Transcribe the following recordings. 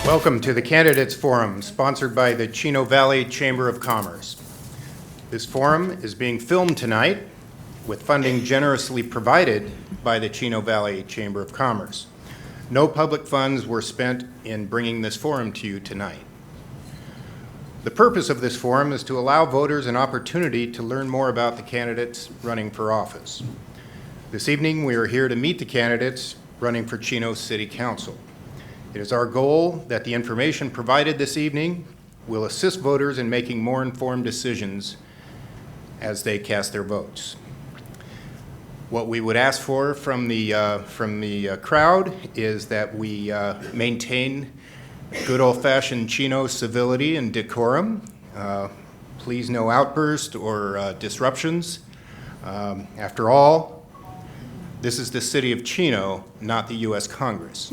Welcome to the Candidates Forum, sponsored by the Chino Valley Chamber of Commerce. This forum is being filmed tonight with funding generously provided by the Chino Valley Chamber of Commerce. No public funds were spent in bringing this forum to you tonight. The purpose of this forum is to allow voters an opportunity to learn more about the candidates running for office. This evening, we are here to meet the candidates running for Chino City Council. It is our goal that the information provided this evening will assist voters in making more informed decisions as they cast their votes. What we would ask for from the crowd is that we maintain good old-fashioned Chino civility and decorum. Please no outbursts or disruptions. After all, this is the city of Chino, not the U.S. Congress.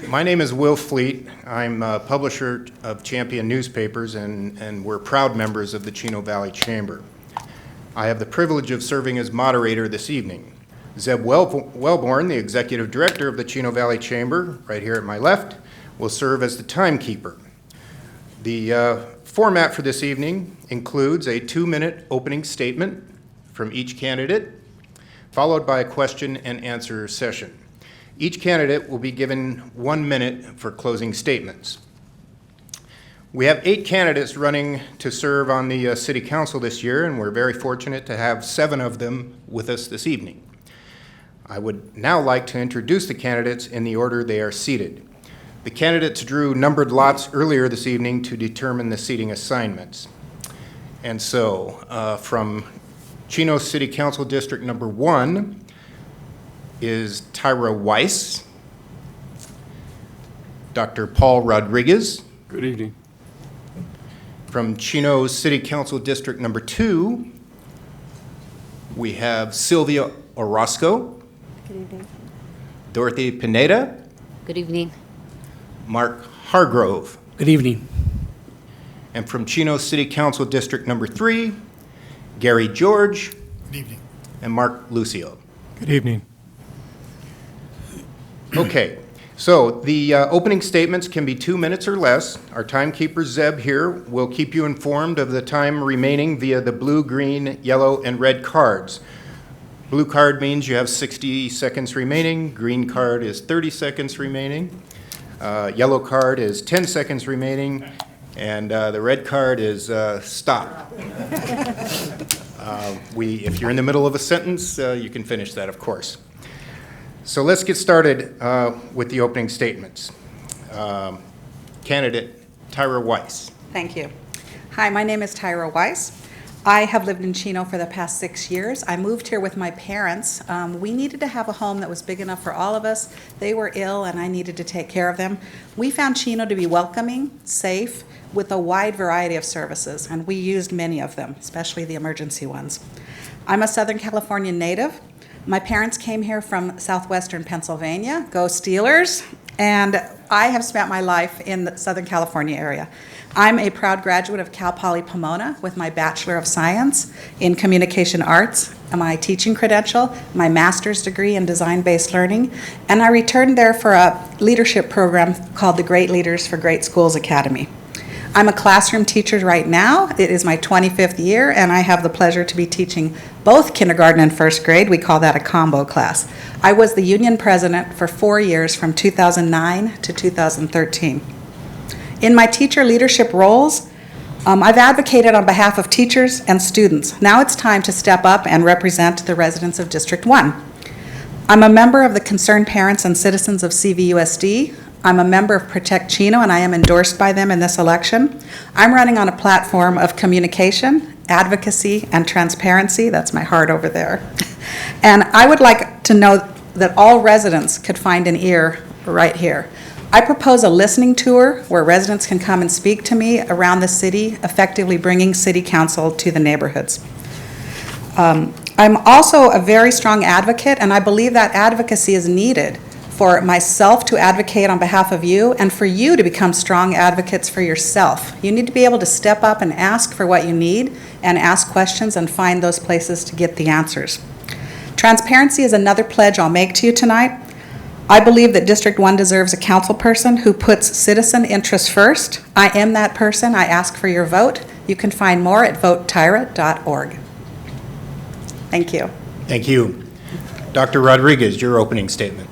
My name is Will Fleet. I'm a publisher of Champion newspapers, and we're proud members of the Chino Valley Chamber. I have the privilege of serving as moderator this evening. Zeb Wellborn, the executive director of the Chino Valley Chamber, right here at my left, will serve as the timekeeper. The format for this evening includes a 2-minute opening statement from each candidate, followed by a question and answer session. Each candidate will be given 1 minute for closing statements. We have 8 candidates running to serve on the City Council this year, and we're very fortunate to have 7 of them with us this evening. I would now like to introduce the candidates in the order they are seated. The candidates drew numbered lots earlier this evening to determine the seating assignments. And so, from Chino City Council District number 1 is Tyra Weiss, Dr. Paul Rodriguez. Good evening. From Chino City Council District number 2, we have Sylvia Orozco. Good evening. Dorothy Pineda. Good evening. Mark Hargrove. Good evening. And from Chino City Council District number 3, Gary George. Good evening. And Mark Lucio. Good evening. Okay, so the opening statements can be 2 minutes or less. Our timekeeper, Zeb, here will keep you informed of the time remaining via the blue, green, yellow, and red cards. Blue card means you have 60 seconds remaining. Green card is 30 seconds remaining. Yellow card is 10 seconds remaining. And the red card is stop. If you're in the middle of a sentence, you can finish that, of course. So let's get started with the opening statements. Candidate Tyra Weiss. Thank you. Hi, my name is Tyra Weiss. I have lived in Chino for the past 6 years. I moved here with my parents. We needed to have a home that was big enough for all of us. They were ill and I needed to take care of them. We found Chino to be welcoming, safe, with a wide variety of services, and we used many of them, especially the emergency ones. I'm a Southern California native. My parents came here from southwestern Pennsylvania, go Steelers, and I have spent my life in the Southern California area. I'm a proud graduate of Cal Poly Pomona with my Bachelor of Science in Communication Arts, my teaching credential, my master's degree in design-based learning, and I returned there for a leadership program called the Great Leaders for Great Schools Academy. I'm a classroom teacher right now. It is my 25th year, and I have the pleasure to be teaching both kindergarten and first grade. We call that a combo class. I was the union president for 4 years from 2009 to 2013. In my teacher leadership roles, I've advocated on behalf of teachers and students. Now it's time to step up and represent the residents of District 1. I'm a member of the Concerned Parents and Citizens of CVUSD. I'm a member of Protect Chino, and I am endorsed by them in this election. I'm running on a platform of communication, advocacy, and transparency. That's my heart over there. And I would like to know that all residents could find an ear right here. I propose a listening tour where residents can come and speak to me around the city, effectively bringing City Council to the neighborhoods. I'm also a very strong advocate, and I believe that advocacy is needed for myself to advocate on behalf of you and for you to become strong advocates for yourself. You need to be able to step up and ask for what you need and ask questions and find those places to get the answers. Transparency is another pledge I'll make to you tonight. I believe that District 1 deserves a council person who puts citizen interests first. I am that person. I ask for your vote. You can find more at votetyra.org. Thank you. Thank you. Dr. Rodriguez, your opening statement.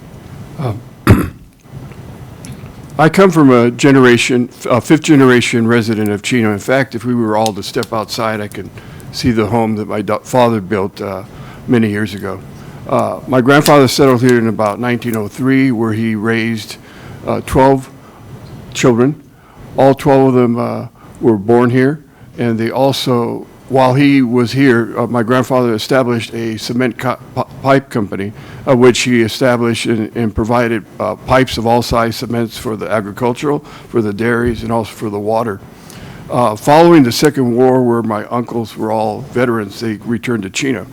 I come from a fifth-generation resident of Chino. In fact, if we were all to step outside, I could see the home that my father built many years ago. My grandfather settled here in about 1903, where he raised 12 children. All 12 of them were born here, and they also, while he was here, my grandfather established a cement pipe company, which he established and provided pipes of all size cements for the agricultural, for the dairies, and also for the water. Following the Second War, where my uncles were all veterans, they returned to Chino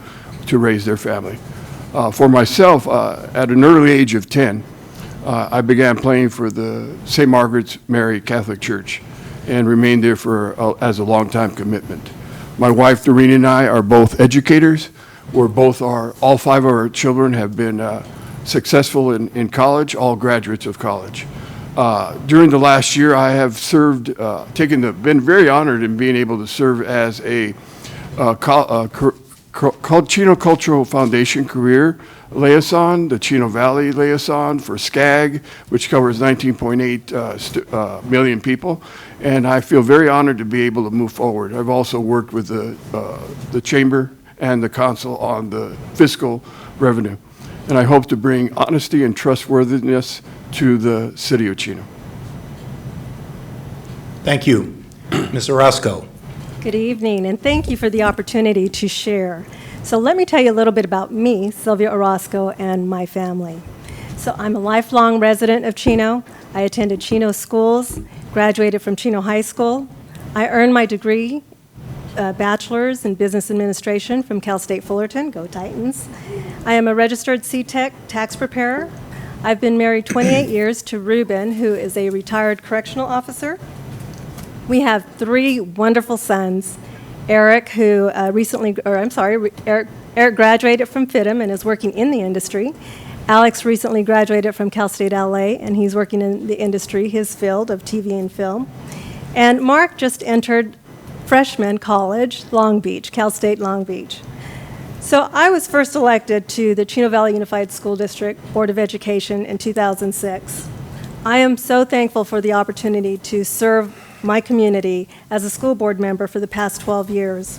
to raise their family. For myself, at an early age of 10, I began playing for the St. Margaret's Mary Catholic Church and remained there as a long-time commitment. My wife, Doreen, and I are both educators. All 5 of our children have been successful in college, all graduates of college. During the last year, I have been very honored in being able to serve as a Chino Cultural Foundation career liaison, the Chino Valley liaison for SCAG, which covers 19.8 million people, and I feel very honored to be able to move forward. I've also worked with the Chamber and the Council on the fiscal revenue, and I hope to bring honesty and trustworthiness to the City of Chino. Thank you. Ms. Orozco. Good evening, and thank you for the opportunity to share. So let me tell you a little bit about me, Sylvia Orozco, and my family. So I'm a lifelong resident of Chino. I attended Chino schools, graduated from Chino High School. I earned my degree, bachelor's in business administration from Cal State Fullerton, go Titans. I am a registered CTEC tax preparer. I've been married 28 years to Ruben, who is a retired correctional officer. We have 3 wonderful sons. Eric, who Eric graduated from FITM and is working in the industry. Alex recently graduated from Cal State LA, and he's working in the industry, his field of TV and film. And Mark just entered freshman college, Long Beach, Cal State Long Beach. So I was first elected to the Chino Valley Unified School District Board of Education in 2006. I am so thankful for the opportunity to serve my community as a school board member for the past 12 years.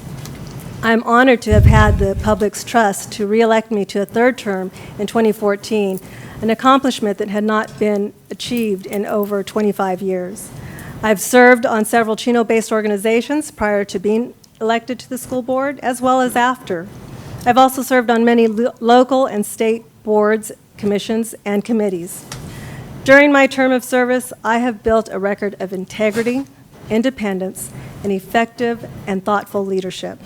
I'm honored to have had the public's trust to re-elect me to a 3rd term in 2014, an accomplishment that had not been achieved in over 25 years. I've served on several Chino-based organizations prior to being elected to the school board, as well as after. I've also served on many local and state boards, commissions, and committees. During my term of service, I have built a record of integrity, independence, and effective and thoughtful leadership.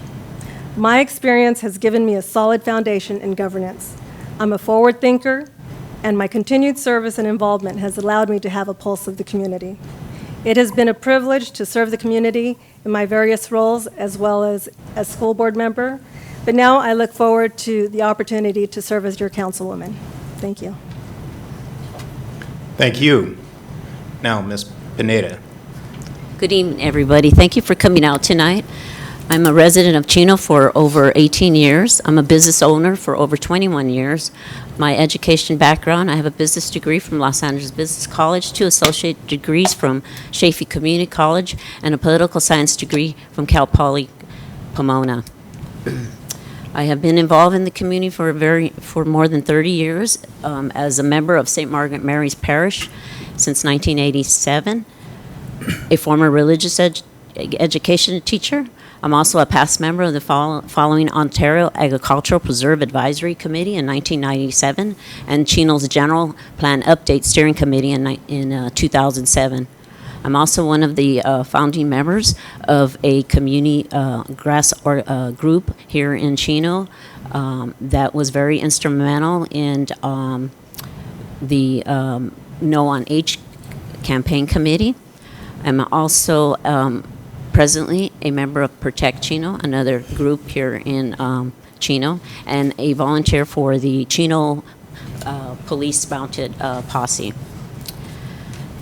My experience has given me a solid foundation in governance. I'm a forward thinker, and my continued service and involvement has allowed me to have a pulse of the community. It has been a privilege to serve the community in my various roles, as well as a school board member, but now I look forward to the opportunity to serve as your councilwoman. Thank you. Thank you. Now, Ms. Pineda. Good evening, everybody. Thank you for coming out tonight. I'm a resident of Chino for over 18 years. I'm a business owner for over 21 years. My education background, I have a business degree from Los Angeles Business College, 2 associate degrees from Chaffey Community College, and a political science degree from Cal Poly Pomona. I have been involved in the community for more than 30 years as a member of St. Margaret Mary's Parish since 1987, a former religious education teacher. I'm also a past member of the following Ontario Agricultural Preserve Advisory Committee in 1997 and Chino's General Plan Update Steering Committee in 2007. I'm also one of the founding members of a community group here in Chino that was very instrumental in the No on H campaign committee. I'm also presently a member of Protect Chino, another group here in Chino, and a volunteer for the Chino police-mounted posse.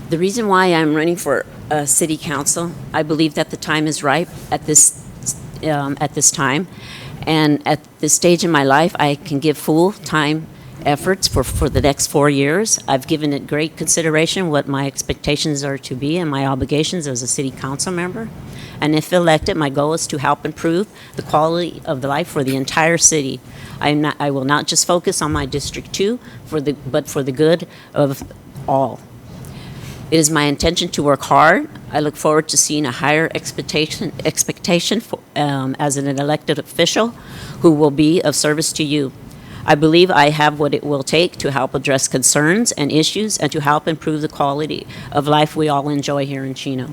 The reason why I'm running for city council, I believe that the time is ripe at this time, and at this stage in my life, I can give full-time efforts for the next 4 years. I've given it great consideration what my expectations are to be and my obligations as a city council member. And if elected, my goal is to help improve the quality of the life for the entire city. I will not just focus on my District 2, but for the good of all. It is my intention to work hard. I look forward to seeing a higher expectation as an elected official who will be of service to you. I believe I have what it will take to help address concerns and issues and to help improve the quality of life we all enjoy here in Chino.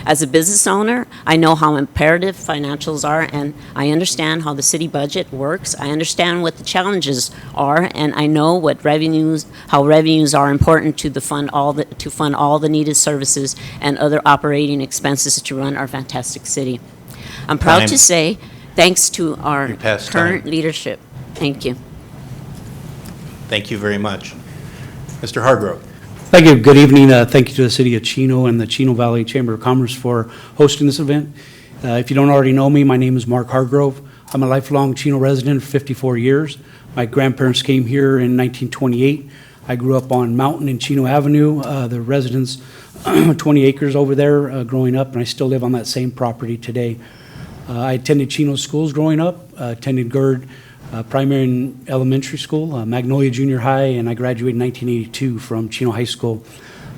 As a business owner, I know how imperative financials are, and I understand how the city budget works. I understand what the challenges are, and I know how revenues are important to fund all the needed services and other operating expenses to run our fantastic city. I'm proud to say, thanks to our You passed current time. leadership. Thank you. Thank you very much. Mr. Hargrove. Thank you. Good evening. Thank you to the City of Chino and the Chino Valley Chamber of Commerce for hosting this event. If you don't already know me, my name is Mark Hargrove. I'm a lifelong Chino resident for 54 years. My grandparents came here in 1928. I grew up on Mountain and Chino Avenue, the residence, 20 acres over there growing up, and I still live on that same property today. I attended Chino schools growing up, attended GERD primary and elementary school, Magnolia Junior High, and I graduated in 1982 from Chino High School.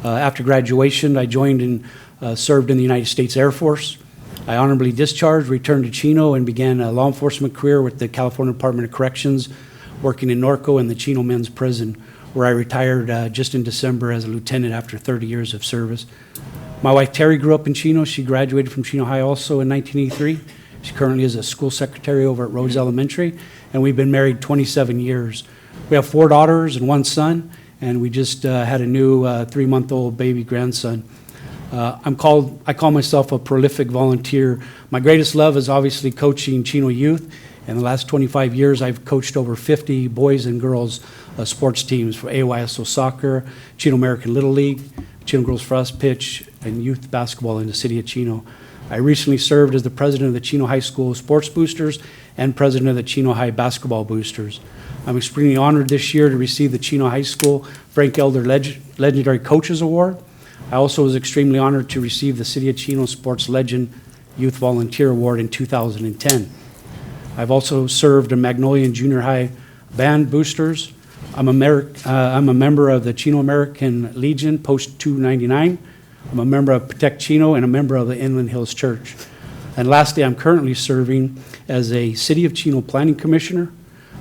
After graduation, I joined and served in the United States Air Force. I honorably discharged, returned to Chino, and began a law enforcement career with the California Department of Corrections, working in Norco and the Chino Men's Prison, where I retired just in December as a lieutenant after 30 years of service. My wife Terry grew up in Chino. She graduated from Chino High also in 1983. She currently is a school secretary over at Rhodes Elementary, and we've been married 27 years. We have 4 daughters and 1 son, and we just had a new 3-month-old baby grandson. I call myself a prolific volunteer. My greatest love is obviously coaching Chino youth. In the last 25 years, I've coached over 50 boys and girls sports teams for AYSO soccer, Chino American Little League, Chino Girls Frost Pitch, and youth basketball in the city of Chino. I recently served as the president of the Chino High School Sports Boosters and president of the Chino High Basketball Boosters. I'm extremely honored this year to receive the Chino High School Frank Elder Legendary Coaches Award. I also was extremely honored to receive the City of Chino Sports Legend Youth Volunteer Award in 2010. I've also served in Magnolia and Junior High Band Boosters. I'm a member of the Chino American Legion Post 299. I'm a member of Protect Chino and a member of the Inland Hills Church. And lastly, I'm currently serving as a City of Chino Planning Commissioner,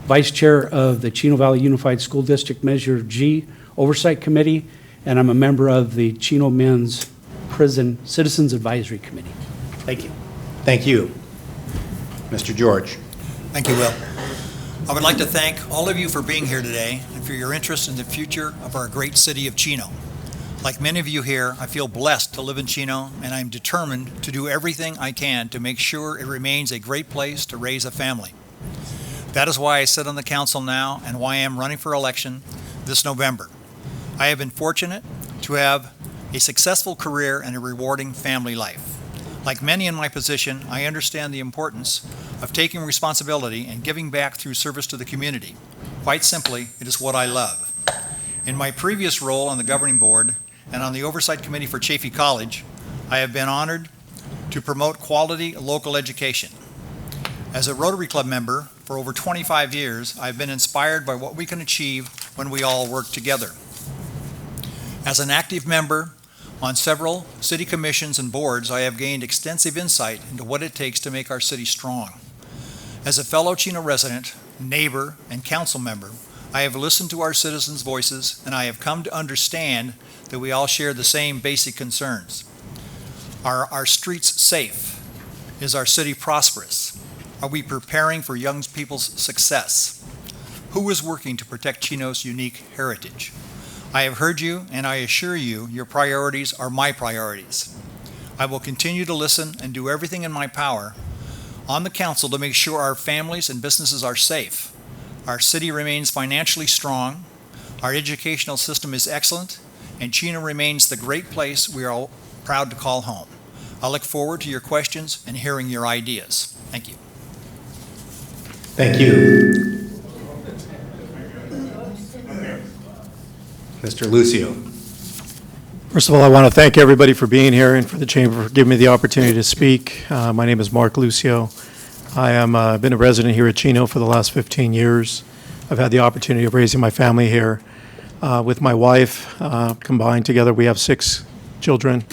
Vice Chair of the Chino Valley Unified School District Measure G Oversight Committee, and I'm a member of the Chino Men's Prison Citizens Advisory Committee. Thank you. Thank you. Mr. George. Thank you, Will. I would like to thank all of you for being here today and for your interest in the future of our great city of Chino. Like many of you here, I feel blessed to live in Chino, and I'm determined to do everything I can to make sure it remains a great place to raise a family. That is why I sit on the council now and why I am running for election this November. I have been fortunate to have a successful career and a rewarding family life. Like many in my position, I understand the importance of taking responsibility and giving back through service to the community. Quite simply, it is what I love. In my previous role on the governing board and on the Oversight Committee for Chaffey College, I have been honored to promote quality local education. As a Rotary Club member for over 25 years, I've been inspired by what we can achieve when we all work together. As an active member on several city commissions and boards, I have gained extensive insight into what it takes to make our city strong. As a fellow Chino resident, neighbor, and council member, I have listened to our citizens' voices, and I have come to understand that we all share the same basic concerns. Are our streets safe? Is our city prosperous? Are we preparing for young people's success? Who is working to protect Chino's unique heritage? I have heard you, and I assure you, your priorities are my priorities. I will continue to listen and do everything in my power on the council to make sure our families and businesses are safe, our city remains financially strong, Our educational system is excellent, and Chino remains the great place we are all proud to call home. I look forward to your questions and hearing your ideas. Thank you. Thank you. Mr. Lucio. First of all, I want to thank everybody for being here and for the Chamber for giving me the opportunity to speak. My name is Mark Lucio. I am been a resident here at Chino for the last 15 years. I've had the opportunity of raising my family here with my wife. Combined together, we have 6 children,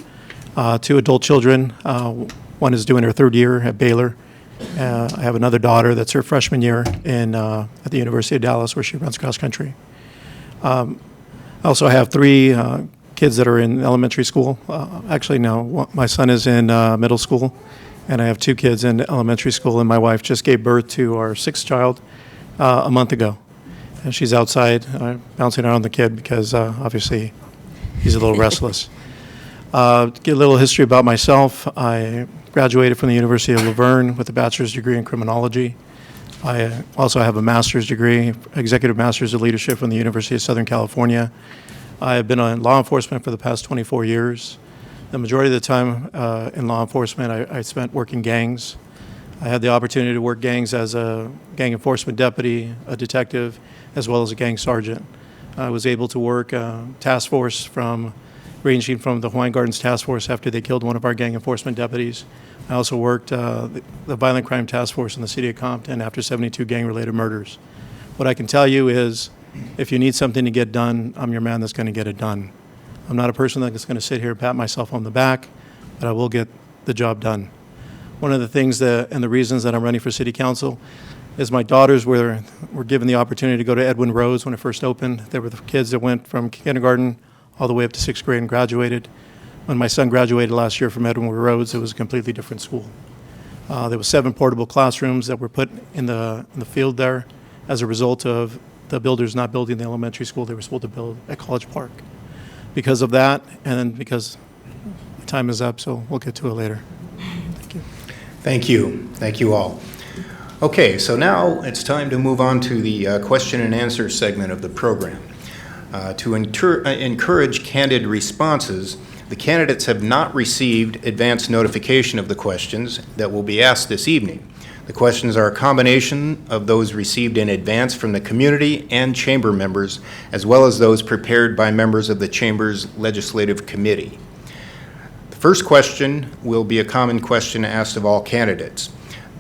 2 adult children. One is doing her 3rd year at Baylor. I have another daughter that's her freshman year at the University of Dallas, where she runs cross country. I also have 3 kids that are in elementary school. Actually, no, my son is in middle school, and I have 2 kids in elementary school, and my wife just gave birth to our 6th child a month ago. And she's outside bouncing around the kid because obviously he's a little restless. Get a little history about myself. I graduated from the University of Laverne with a bachelor's degree in criminology. I also have a master's degree, executive master's of leadership from the University of Southern California. I have been in law enforcement for the past 24 years. The majority of the time in law enforcement, I spent working gangs. I had the opportunity to work gangs as a gang enforcement deputy, a detective, as well as a gang sergeant. I was able to work task force ranging from the Hawaiian Gardens Task Force after they killed one of our gang enforcement deputies. I also worked the Violent Crime Task Force in the city of Compton after 72 gang-related murders. What I can tell you is, if you need something to get done, I'm your man that's going to get it done. I'm not a person that's going to sit here and pat myself on the back, but I will get the job done. One of the things and the reasons that I'm running for city council is my daughters were given the opportunity to go to Edwin Rose when it first opened. They were the kids that went from kindergarten all the way up to 6th grade and graduated. When my son graduated last year from Edwin Rose, it was a completely different school. There were 7 portable classrooms that were put in the field there as a result of the builders not building the elementary school they were supposed to build at College Park. Because of that, and then because time is up, so we'll get to it later. Thank you. Thank you. Thank you all. Okay, so now it's time to move on to the question and answer segment of the program. To encourage candid responses, the candidates have not received advance notification of the questions that will be asked this evening. The questions are a combination of those received in advance from the community and chamber members, as well as those prepared by members of the chamber's legislative committee. The first question will be a common question asked of all candidates.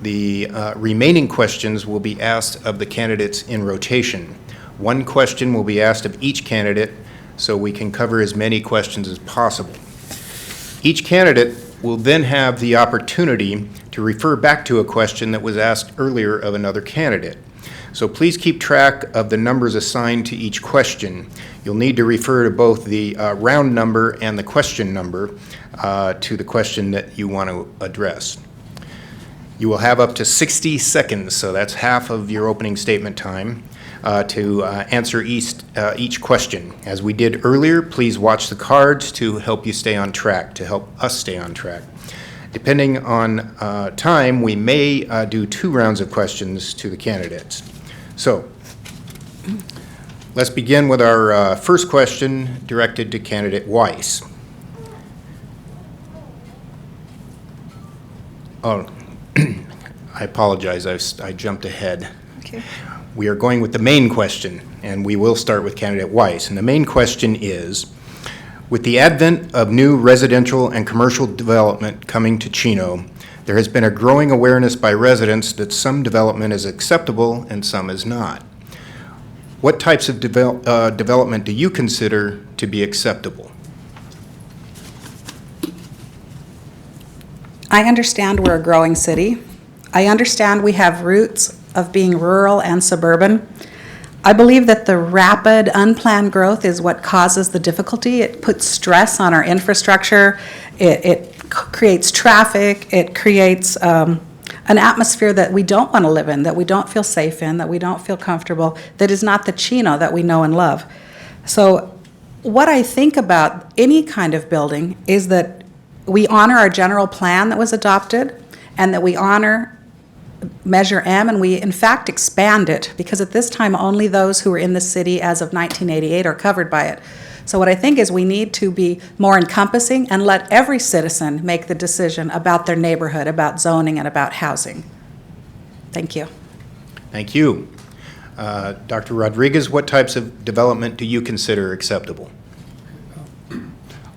The remaining questions will be asked of the candidates in rotation. One question will be asked of each candidate, so we can cover as many questions as possible. Each candidate will then have the opportunity to refer back to a question that was asked earlier of another candidate. So please keep track of the numbers assigned to each question. You'll need to refer to both the round number and the question number to the question that you want to address. You will have up to 60 seconds, so that's half of your opening statement time, to answer each question. As we did earlier, please watch the cards to help you stay on track, to help us stay on track. Depending on time, we may do 2 rounds of questions to the candidates. So, let's begin with our first question directed to candidate Weiss. Oh, I apologize, I jumped ahead. Okay. We are going with the main question, and we will start with candidate Weiss. And the main question is, with the advent of new residential and commercial development coming to Chino, there has been a growing awareness by residents that some development is acceptable and some is not. What types of development do you consider to be acceptable? I understand we're a growing city. I understand we have roots of being rural and suburban. I believe that the rapid, unplanned growth is what causes the difficulty. It puts stress on our infrastructure. It creates traffic. It creates an atmosphere that we don't want to live in, that we don't feel safe in, that we don't feel comfortable, that is not the Chino that we know and love. So what I think about any kind of building is that we honor our general plan that was adopted, and that we honor Measure M, and we in fact expand it, because at this time only those who were in the city as of 1988 are covered by it. So what I think is we need to be more encompassing and let every citizen make the decision about their neighborhood, about zoning, and about housing. Thank you. Thank you. Dr. Rodriguez, what types of development do you consider acceptable?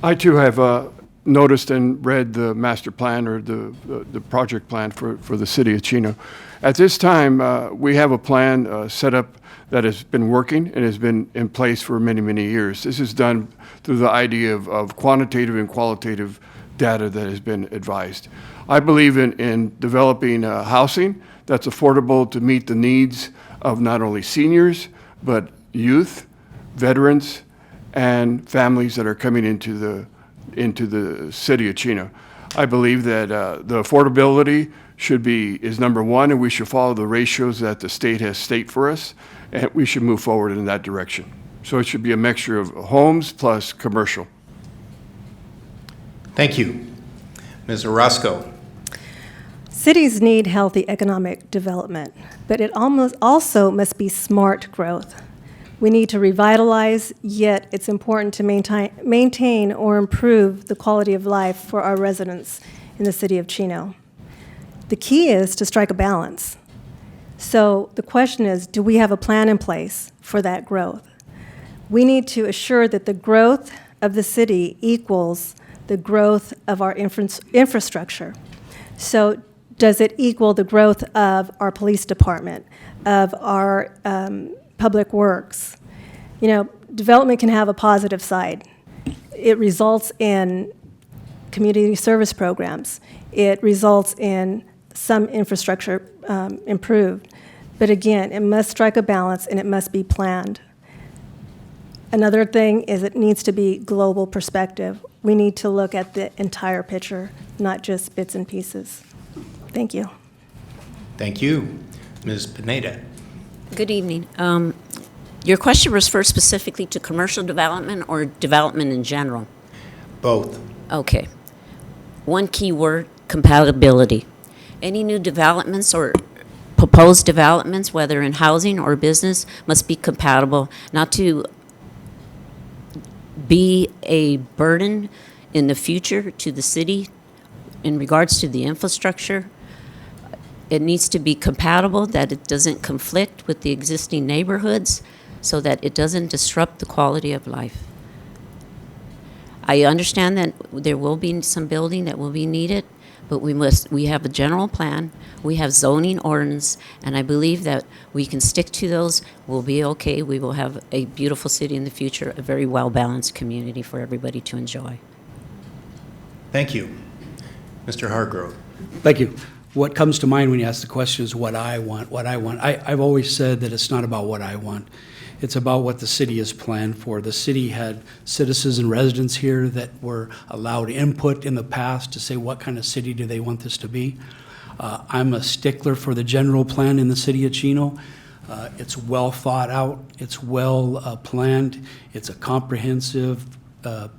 I too have noticed and read the master plan or the project plan for the city of Chino. At this time, we have a plan set up that has been working and has been in place for many, many years. This is done through the idea of quantitative and qualitative data that has been advised. I believe in developing housing that's affordable to meet the needs of not only seniors, but youth, veterans, and families that are coming into the city of Chino. I believe that the affordability is number one, and we should follow the ratios that the state has state for us, and we should move forward in that direction. So it should be a mixture of homes plus commercial. Thank you. Ms. Orozco. Cities need healthy economic development, but it also must be smart growth. We need to revitalize, yet it's important to maintain or improve the quality of life for our residents in the city of Chino. The key is to strike a balance. So the question is, do we have a plan in place for that growth? We need to assure that the growth of the city equals the growth of our infrastructure. So does it equal the growth of our police department, of our public works? You know, development can have a positive side. It results in community service programs. It results in some infrastructure improved. But again, it must strike a balance and it must be planned. Another thing is it needs to be global perspective. We need to look at the entire picture, not just bits and pieces. Thank you. Thank you. Ms. Pineda. Good evening. Your question refers specifically to commercial development or development in general? Both. Okay. One key word, compatibility. Any new developments or proposed developments, whether in housing or business, must be compatible, not to be a burden in the future to the city in regards to the infrastructure. It needs to be compatible, that it doesn't conflict with the existing neighborhoods, so that it doesn't disrupt the quality of life. I understand that there will be some building that will be needed, but we have a general plan, we have zoning ordinance, and I believe that we can stick to those. We'll be okay. We will have a beautiful city in the future, a very well-balanced community for everybody to enjoy. Thank you. Mr. Hargrove. Thank you. What comes to mind when you ask the question is what I want, I've always said that it's not about what I want. It's about what the city has planned for. The city had citizens and residents here that were allowed input in the past to say what kind of city do they want this to be. I'm a stickler for the general plan in the city of Chino. It's well thought out, it's well planned, it's a comprehensive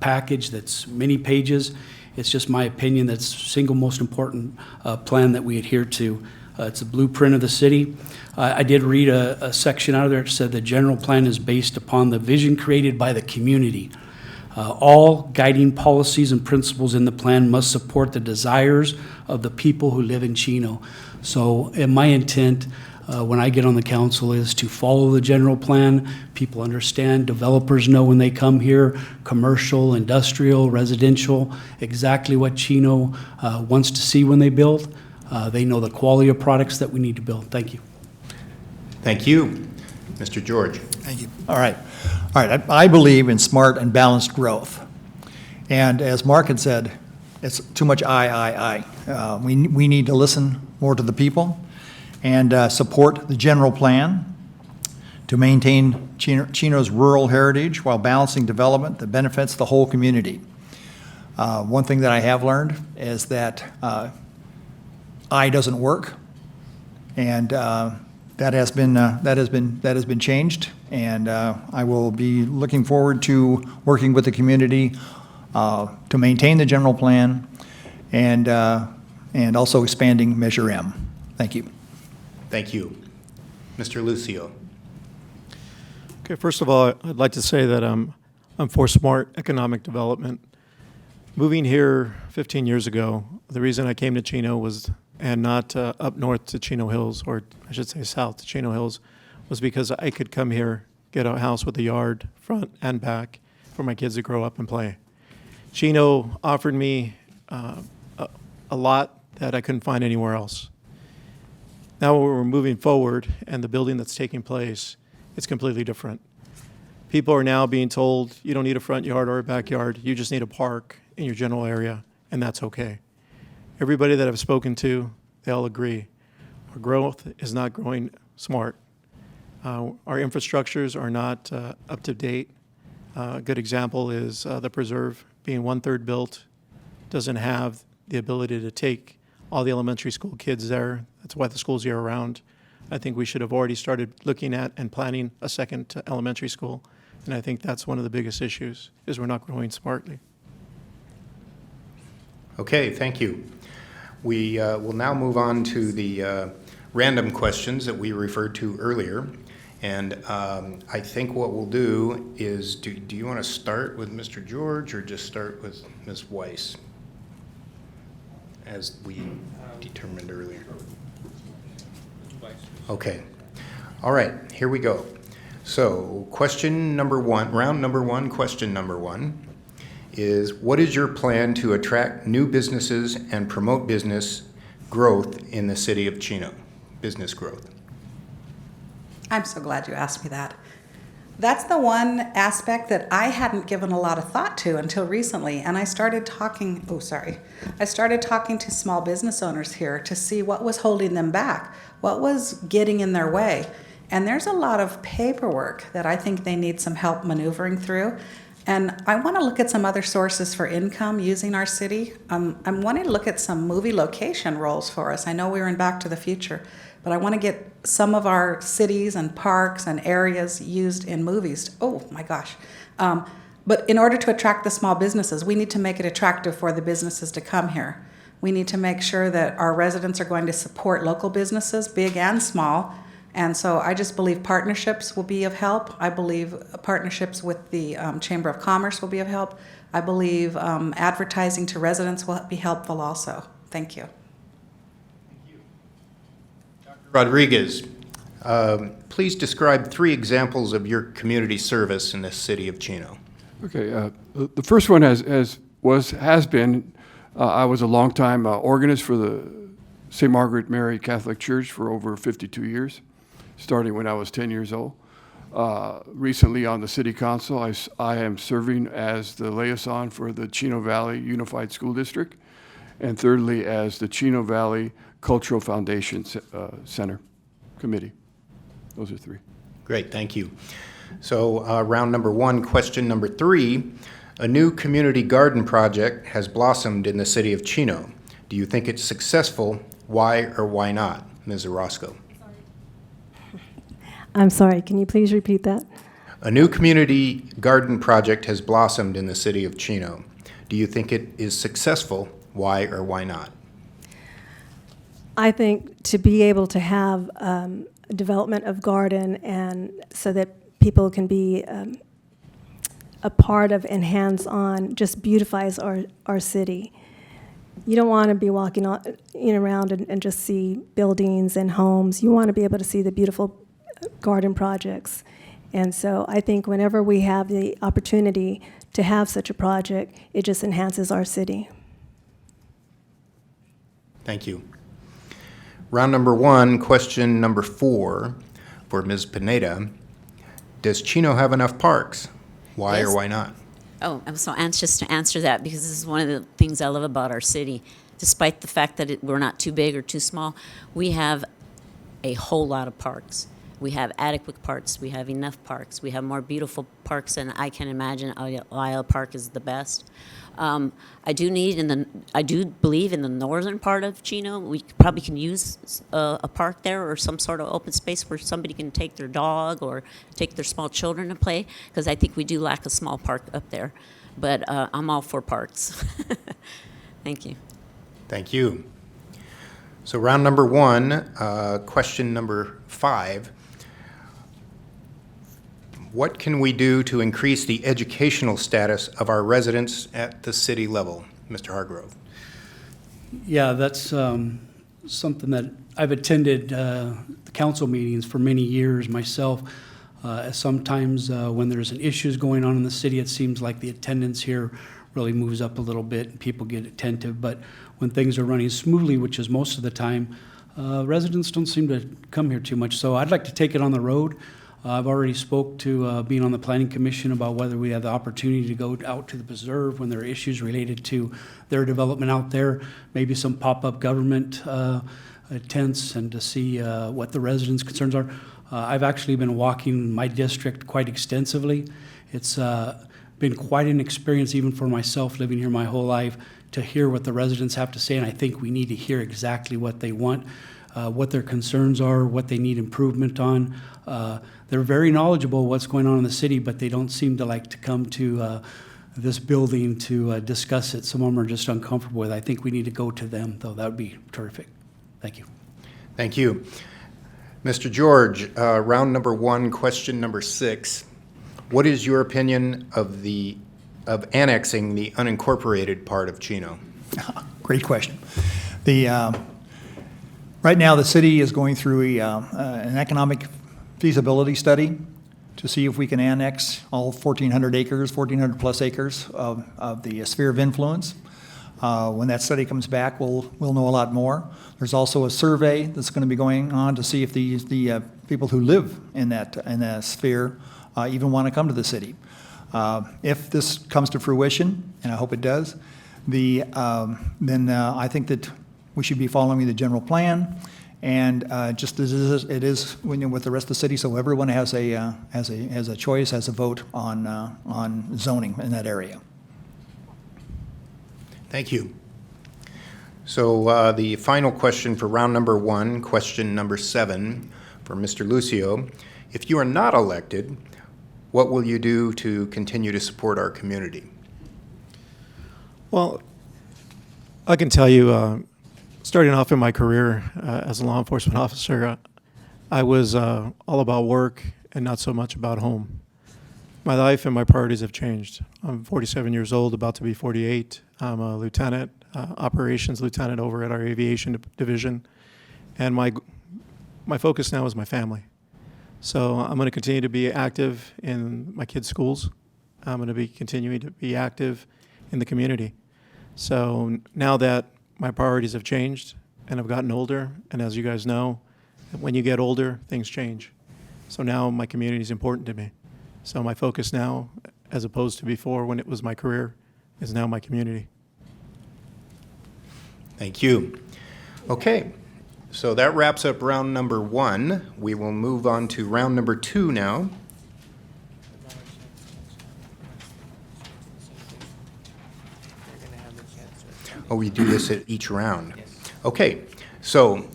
package that's many pages. It's just my opinion that's the single most important plan that we adhere to. It's a blueprint of the city. I did read a section out of there that said the general plan is based upon the vision created by the community. All guiding policies and principles in the plan must support the desires of the people who live in Chino. So my intent when I get on the council is to follow the general plan. People understand, developers know when they come here, commercial, industrial, residential, exactly what Chino wants to see when they build. They know the quality of products that we need to build. Thank you. Thank you. Mr. George. Thank you. All right. I believe in smart and balanced growth. And as Mark had said, it's too much I. We need to listen more to the people and support the general plan to maintain Chino's rural heritage while balancing development that benefits the whole community. One thing that I have learned is that I doesn't work, and that has been changed. And I will be looking forward to working with the community to maintain the general plan and also expanding Measure M. Thank you. Thank you. Mr. Lucio. Okay, first of all, I'd like to say that I'm for smart economic development. Moving here 15 years ago, the reason I came to Chino was, and not up north to Chino Hills, or I should say south to Chino Hills, was because I could come here, get a house with a yard, front and back, for my kids to grow up and play. Chino offered me a lot that I couldn't find anywhere else. Now we're moving forward, and the building that's taking place, it's completely different. People are now being told, you don't need a front yard or a backyard, you just need a park in your general area, and that's okay. Everybody that I've spoken to, they all agree. Our growth is not growing smart. Our infrastructures are not up to date. A good example is the preserve being 1/3 built, doesn't have the ability to take all the elementary school kids there. That's why the school's year-round. I think we should have already started looking at and planning a second elementary school. And I think that's one of the biggest issues, is we're not growing smartly. Okay, thank you. We will now move on to the random questions that we referred to earlier. And I think what we'll do is, do you want to start with Mr. George or just start with Ms. Weiss, as we determined earlier? Okay. All right, here we go. So question number one, round number one, question number one is, what is your plan to attract new businesses and promote business growth in the city of Chino? Business growth. I'm so glad you asked me that. That's the one aspect that I hadn't given a lot of thought to until recently, and I started talking to small business owners here to see what was holding them back, what was getting in their way. And there's a lot of paperwork that I think they need some help maneuvering through. And I want to look at some other sources for income using our city. I'm wanting to look at some movie location roles for us. I know we were in Back to the Future, but I want to get some of our cities and parks and areas used in movies. Oh my gosh. But in order to attract the small businesses, we need to make it attractive for the businesses to come here. We need to make sure that our residents are going to support local businesses, big and small. And so I just believe partnerships will be of help. I believe partnerships with the Chamber of Commerce will be of help. I believe advertising to residents will be helpful also. Thank you. Rodriguez, please describe 3 examples of your community service in the city of Chino. Okay, the first one has been, I was a longtime organist for the St. Margaret Mary Catholic Church for over 52 years, starting when I was 10 years old. Recently on the city council, I am serving as the liaison for the Chino Valley Unified School District, and thirdly as the Chino Valley Cultural Foundation Center Committee. Those are 3. Great, thank you. So round number 1, question number 3. A new community garden project has blossomed in the city of Chino. Do you think it's successful? Why or why not? Ms. Orozco. I'm sorry, can you please repeat that? A new community garden project has blossomed in the city of Chino. Do you think it is successful? Why or why not? I think to be able to have development of garden and so that people can be a part of and hands-on just beautifies our city. You don't want to be walking around and just see buildings and homes. You want to be able to see the beautiful garden projects. And so I think whenever we have the opportunity to have such a project, it just enhances our city. Thank you. Round number 1, question number 4 for Ms. Pineda. Does Chino have enough parks? Why Yes. or why not? Oh, I'm so anxious to answer that because this is one of the things I love about our city. Despite the fact that we're not too big or too small, we have a whole lot of parks. We have adequate parks. We have enough parks. We have more beautiful parks than I can imagine. Isle Park is the best. I do believe in the northern part of Chino, we probably can use a park there or some sort of open space where somebody can take their dog or take their small children to play, because I think we do lack a small park up there. But I'm all for parks. Thank you. Thank you. So round number one, question number 5. What can we do to increase the educational status of our residents at the city level? Mr. Hargrove. Yeah, that's something that I've attended the council meetings for many years myself. Sometimes when there's an issues going on in the city, it seems like the attendance here really moves up a little bit and people get attentive. But when things are running smoothly, which is most of the time, residents don't seem to come here too much. So I'd like to take it on the road. I've already spoke to being on the planning commission about whether we have the opportunity to go out to the preserve when there are issues related to their development out there, maybe some pop-up government tents, and to see what the residents' concerns are. I've actually been walking my district quite extensively. It's been quite an experience even for myself living here my whole life to hear what the residents have to say, and I think we need to hear exactly what they want, what their concerns are, what they need improvement on. They're very knowledgeable what's going on in the city, but they don't seem to like to come to this building to discuss it. Some of them are just uncomfortable with it. I think we need to go to them, though. That would be terrific. Thank you. Thank you. Mr. George, round number 1, question number 6. What is your opinion of annexing the unincorporated part of Chino? Great question. Right now, the city is going through an economic feasibility study to see if we can annex all 1,400 acres, 1,400 plus acres of the sphere of influence. When that study comes back, we'll know a lot more. There's also a survey that's going to be going on to see if the people who live in that sphere even want to come to the city. If this comes to fruition, and I hope it does, then I think that we should be following the general plan, and just as it is with the rest of the city, so everyone has a choice, has a vote on zoning in that area. Thank you. So the final question for round number 1, question number 7, for Mr. Lucio. If you are not elected, what will you do to continue to support our community? Well, I can tell you, starting off in my career as a law enforcement officer, I was all about work and not so much about home. My life and my priorities have changed. I'm 47 years old, about to be 48. I'm a lieutenant, operations lieutenant over at our aviation division, and my focus now is my family. So I'm going to continue to be active in my kids' schools. I'm going to be continuing to be active in the community. So now that my priorities have changed and I've gotten older, and as you guys know, when you get older, things change. So now my community is important to me. So my focus now, as opposed to before when it was my career, is now my community. Thank you. Okay, so that wraps up round number 1. We will move on to round number 2 now. Oh, we do this at each round? Okay, so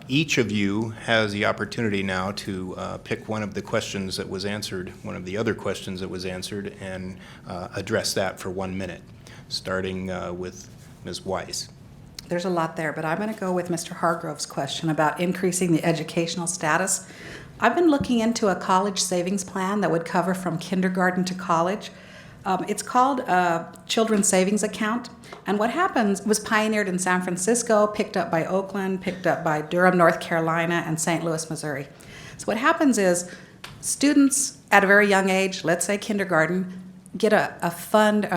each of you has the opportunity now to pick one of the questions that was answered, one of the other questions that was answered, and address that for 1 minute, starting with Ms. Weiss. There's a lot there, but I'm going to go with Mr. Hargrove's question about increasing the educational status. I've been looking into a college savings plan that would cover from kindergarten to college. It's called a Children's Savings Account, and what happens was pioneered in San Francisco, picked up by Oakland, picked up by Durham, North Carolina, and St. Louis, Missouri. So what happens is students at a very young age, let's say kindergarten, get a fund,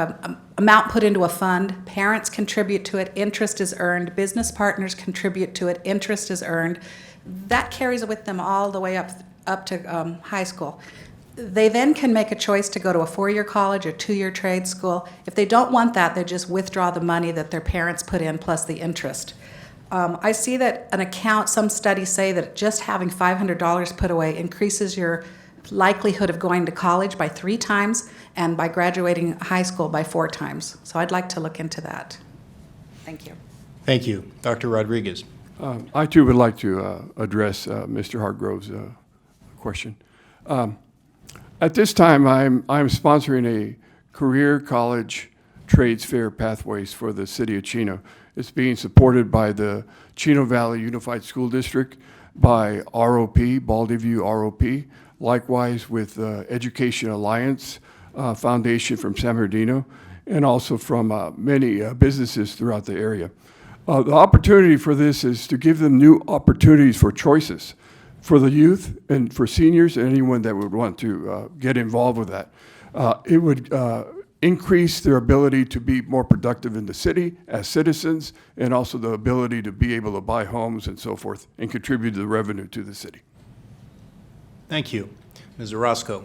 amount put into a fund, parents contribute to it, interest is earned, business partners contribute to it, interest is earned. That carries with them all the way up to high school. They then can make a choice to go to a 4-year college or 2-year trade school. If they don't want that, they just withdraw the money that their parents put in plus the interest. I see that an account, some studies say that just having $500 put away increases your likelihood of going to college by 3 times and by graduating high school by 4 times. So I'd like to look into that. Thank you. Thank you. Dr. Rodriguez. I too would like to address Mr. Hargrove's question. At this time, I'm sponsoring a career college trades fair pathways for the city of Chino. It's being supported by the Chino Valley Unified School District, by ROP, Baldyview ROP, likewise with Education Alliance Foundation from San Bernardino, and also from many businesses throughout the area. The opportunity for this is to give them new opportunities for choices for the youth and for seniors and anyone that would want to get involved with that. It would increase their ability to be more productive in the city as citizens, and also the ability to be able to buy homes and so forth and contribute to the revenue to the city. Thank you. Ms. Orozco.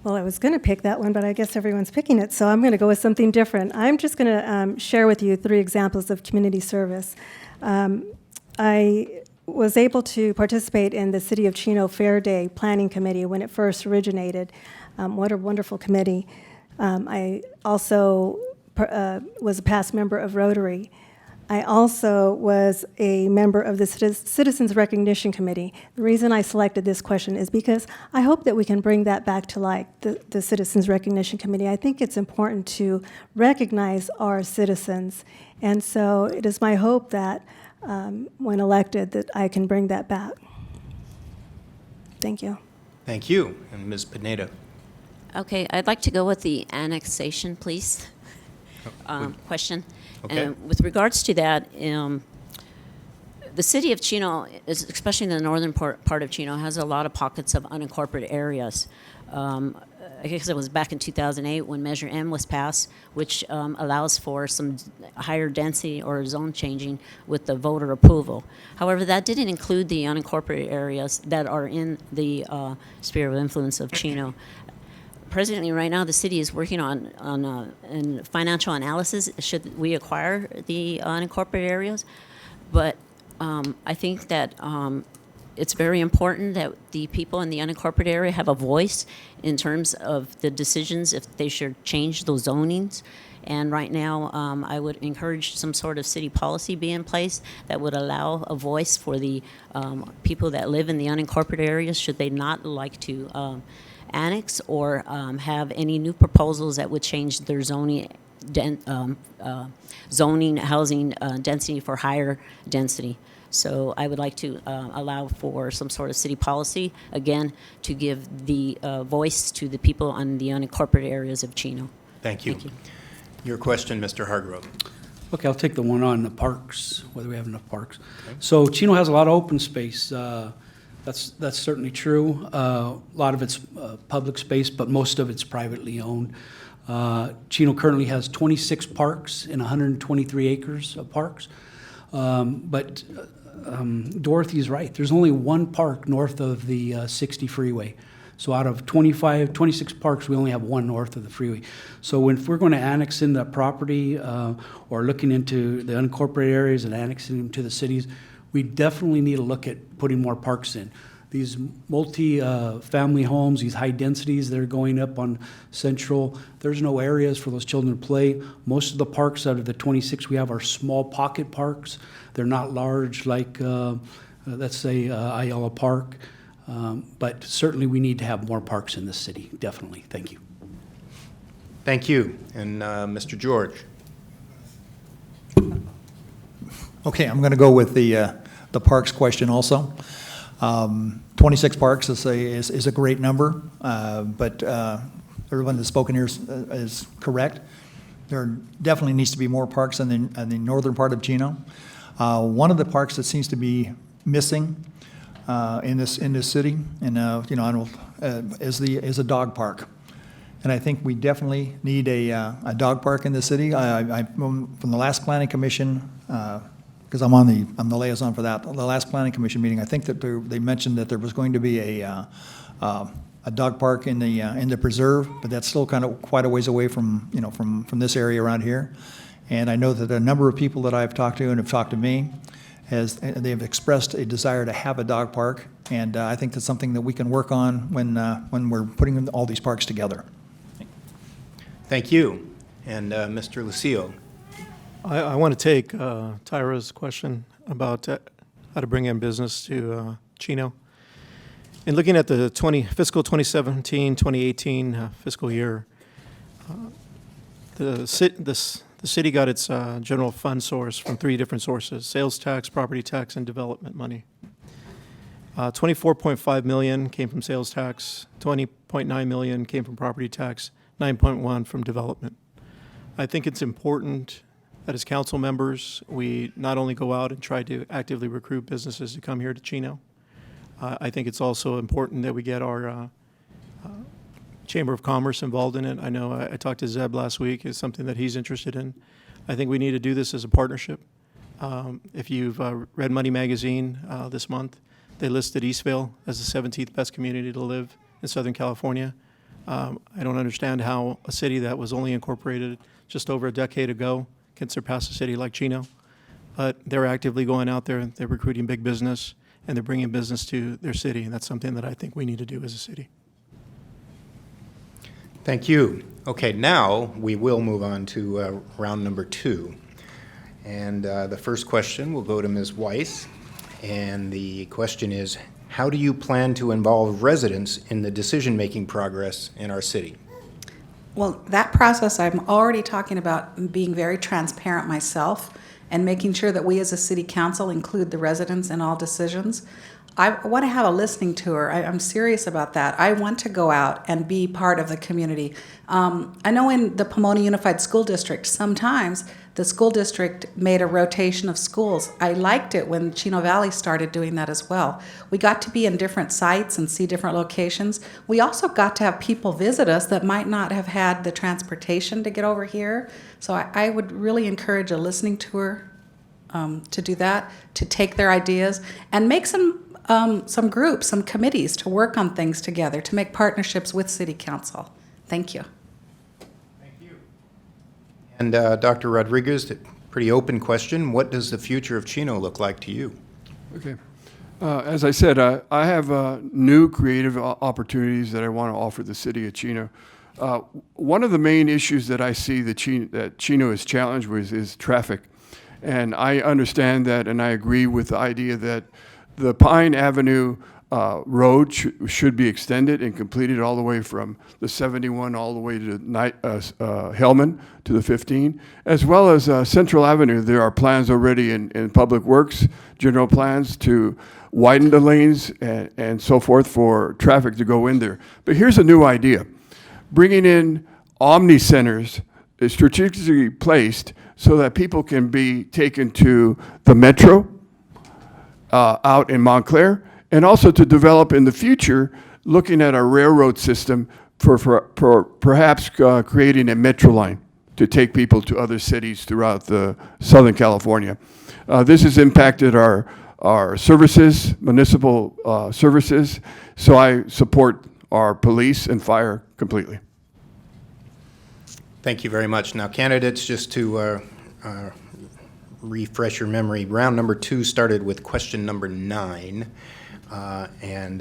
Well, I was going to pick that one, but I guess everyone's picking it, so I'm going to go with something different. I'm just going to share with you 3 examples of community service. I was able to participate in the City of Chino Fair Day Planning Committee when it first originated. What a wonderful committee. I also was a past member of Rotary. I also was a member of the Citizens Recognition Committee. The reason I selected this question is because I hope that we can bring that back to life, the Citizens Recognition Committee. I think it's important to recognize our citizens, and so it is my hope that when elected that I can bring that back. Thank you. Thank you. And Ms. Pineda. Okay, I'd like to go with the annexation, please, question. Okay. And with regards to that, the city of Chino, especially in the northern part of Chino, has a lot of pockets of unincorporated areas. I guess it was back in 2008 when Measure M was passed, which allows for some higher density or zone changing with the voter approval. However, that didn't include the unincorporated areas that are in the sphere of influence of Chino. Presently, right now, the city is working on a financial analysis, should we acquire the unincorporated areas. But I think that it's very important that the people in the unincorporated area have a voice in terms of the decisions if they should change those zonings. And right now, I would encourage some sort of city policy be in place that would allow a voice for the people that live in the unincorporated areas should they not like to annex or have any new proposals that would change their zoning housing density for higher density. So I would like to allow for some sort of city policy, again, to give the voice to the people on the unincorporated areas of Chino. Thank you. Thank you. Your question, Mr. Hargrove. Okay, I'll take the one on the parks, whether we have enough parks. So Chino has a lot of open space. That's certainly true. A lot of it's public space, but most of it's privately owned. Chino currently has 26 parks and 123 acres of parks. But Dorothy's right. There's only one park north of the 60 freeway. So out of 26 parks, we only have one north of the freeway. So if we're going to annex in that property or looking into the unincorporated areas and annexing them to the cities, we definitely need to look at putting more parks in. These multi-family homes, these high densities that are going up on Central, there's no areas for those children to play. Most of the parks out of the 26 we have are small pocket parks. They're not large like, let's say, Ayala Park. But certainly we need to have more parks in this city, definitely. Thank you. Thank you. And Mr. George. Okay, I'm going to go with the parks question also. 26 parks is a great number, but everyone that's spoken here is correct. There definitely needs to be more parks in the northern part of Chino. One of the parks that seems to be missing in this city, and is a dog park. And I think we definitely need a dog park in the city. From the last planning commission, because I'm the liaison for that. The last planning commission meeting, I think that they mentioned that there was going to be a dog park in the preserve, but that's still kind of quite a ways away from this area around here. And I know that a number of people that I've talked to and have talked to me they have expressed a desire to have a dog park, and I think that's something that we can work on when we're putting all these parks together. Thank you. And Mr. Lucio. I want to take Tyra's question about how to bring in business to Chino. In looking at the fiscal 2017-2018 fiscal year, The city got its general fund source from three different sources: sales tax, property tax, and development money. 24.5 million came from sales tax, 20.9 million came from property tax, 9.1 from development. I think it's important that as council members, we not only go out and try to actively recruit businesses to come here to Chino. I think it's also important that we get our Chamber of Commerce involved in it. I know I talked to Zeb last week. It's something that he's interested in. I think we need to do this as a partnership. If you've read Money Magazine this month, they listed Eastville as the 17th best community to live in Southern California. I don't understand how a city that was only incorporated just over a decade ago can surpass a city like Chino. But they're actively going out there, they're recruiting big business, and they're bringing business to their city, and that's something that I think we need to do as a city. Thank you. Okay, now we will move on to round number 2. And the first question will go to Ms. Weiss. And the question is, how do you plan to involve residents in the decision-making progress in our city? Well, that process, I'm already talking about being very transparent myself and making sure that we as a city council include the residents in all decisions. I want to have a listening tour. I'm serious about that. I want to go out and be part of the community. I know in the Pomona Unified School District, sometimes the school district made a rotation of schools. I liked it when Chino Valley started doing that as well. We got to be in different sites and see different locations. We also got to have people visit us that might not have had the transportation to get over here. So I would really encourage a listening tour to do that, to take their ideas and make some groups, some committees to work on things together, to make partnerships with City Council. Thank you. Thank you. And Dr. Rodriguez, a pretty open question. What does the future of Chino look like to you? Okay. As I said, I have new creative opportunities that I want to offer the city of Chino. One of the main issues that I see that Chino is challenged with is traffic. And I understand that, and I agree with the idea that the Pine Avenue road should be extended and completed all the way from the 71 all the way to Hellman to the 15, as well as Central Avenue. There are plans already in Public Works, general plans to widen the lanes and so forth for traffic to go in there. But here's a new idea. Bringing in Omni centers is strategically placed so that people can be taken to the Metro, out in Montclair, and also to develop in the future, looking at a railroad system for perhaps creating a metro line to take people to other cities throughout the Southern California. This has impacted our services, municipal services, so I support our police and fire completely. Thank you very much. Now, candidates, just to refresh your memory, round number 2 started with question number 9, and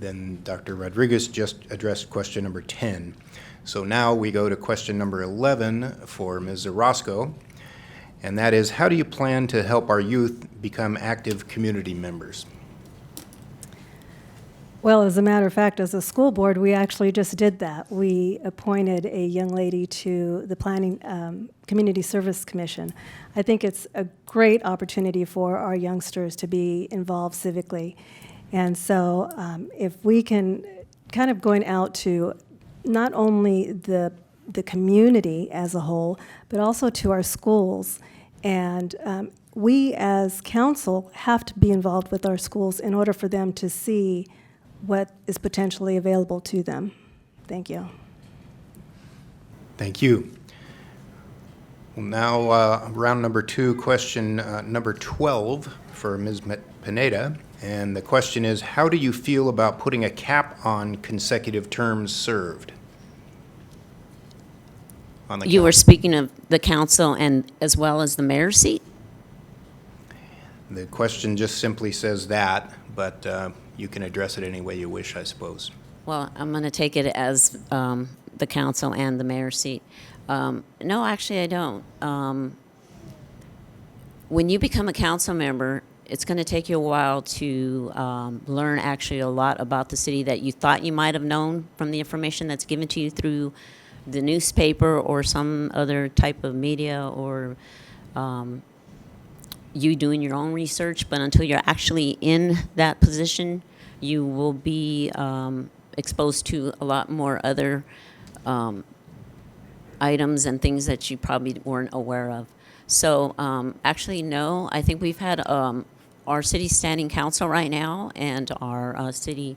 then Dr. Rodriguez just addressed question number 10. So now we go to question number 11 for Ms. Orozco, and that is, how do you plan to help our youth become active community members? Well, as a matter of fact, as a school board, we actually just did that. We appointed a young lady to the Planning Community Service Commission. I think it's a great opportunity for our youngsters to be involved civically. And so if we can kind of going out to not only the community as a whole, but also to our schools. And we as council have to be involved with our schools in order for them to see what is potentially available to them. Thank you. Thank you. Well, now, round number 2, question number 12 for Ms. Pineda. And the question is, how do you feel about putting a cap on consecutive terms served? On the You were speaking of the council and as well as the mayor's seat? The question just simply says that, but you can address it any way you wish, I suppose. Well, I'm going to take it as the council and the mayor's seat. No, actually, I don't. When you become a council member, it's going to take you a while to learn actually a lot about the city that you thought you might have known from the information that's given to you through the newspaper or some other type of media, or you doing your own research, but until you're actually in that position, you will be exposed to a lot more other items and things that you probably weren't aware of. So actually, no, I think we've had our city standing council right now, and our city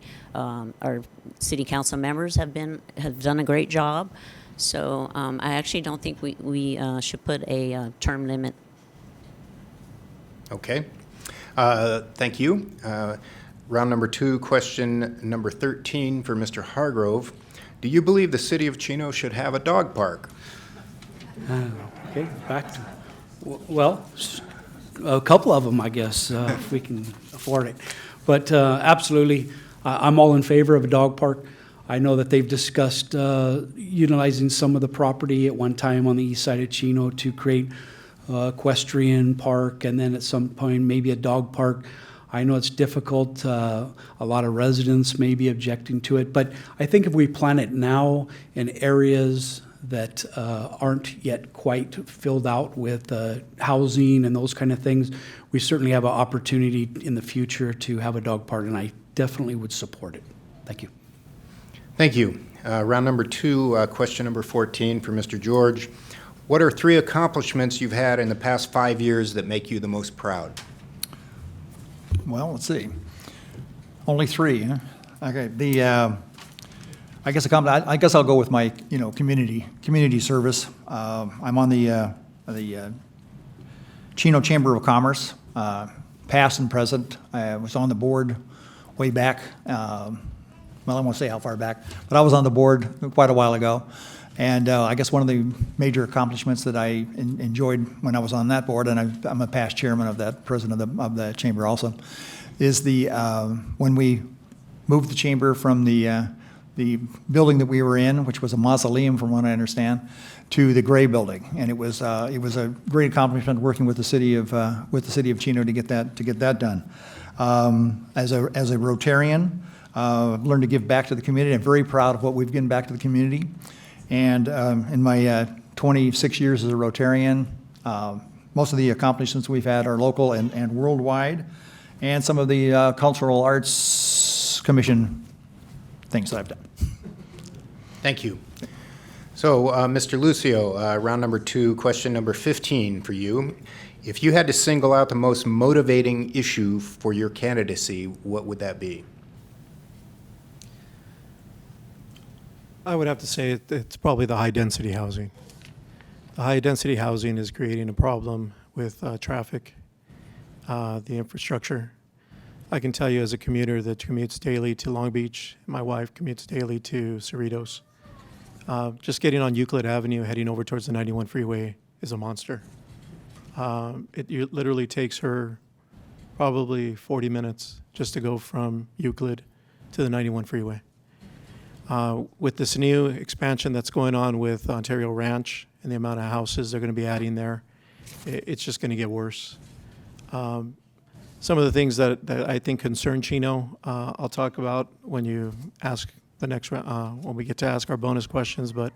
council members have done a great job. So I actually don't think we should put a term limit. Okay. Thank you. Round number 2, question number 13 for Mr. Hargrove. Do you believe the city of Chino should have a dog park? Okay, back to, well, a couple of them, I guess, if we can afford it. But absolutely, I'm all in favor of a dog park. I know that they've discussed utilizing some of the property at one time on the east side of Chino to create equestrian park, and then at some point maybe a dog park. I know it's difficult. A lot of residents may be objecting to it, but I think if we plan it now in areas that aren't yet quite filled out with housing and those kind of things, we certainly have an opportunity in the future to have a dog park, and I definitely would support it. Thank you. Thank you. Round number 2, question number 14 for Mr. George. What are 3 accomplishments you've had in the past 5 years that make you the most proud? Well, let's see. Only 3, huh? Okay, I guess I'll go with my, community service. I'm on the Chino Chamber of Commerce, past and present. I was on the board way back. Well, I won't say how far back, but I was on the board quite a while ago. And I guess one of the major accomplishments that I enjoyed when I was on that board, and I'm a past chairman of that, president of the chamber also, is when we moved the chamber from the building that we were in, which was a mausoleum from what I understand, to the gray building. And it was a great accomplishment working with the city of Chino to get that done. As a Rotarian, learned to give back to the community. I'm very proud of what we've given back to the community. And in my 26 years as a Rotarian, most of the accomplishments we've had are local and worldwide, and some of the Cultural Arts Commission things that I've done. Thank you. So, Mr. Lucio, round number 2, question number 15 for you. If you had to single out the most motivating issue for your candidacy, what would that be? I would have to say it's probably the high-density housing. The high-density housing is creating a problem with traffic, the infrastructure. I can tell you as a commuter that commutes daily to Long Beach, my wife commutes daily to Cerritos. Just getting on Euclid Avenue, heading over towards the 91 freeway is a monster. It literally takes her probably 40 minutes just to go from Euclid to the 91 freeway. With this new expansion that's going on with Ontario Ranch and the amount of houses they're going to be adding there, it's just going to get worse. Some of the things that I think concern Chino, I'll talk about when you ask the next round, when we get to ask our bonus questions, but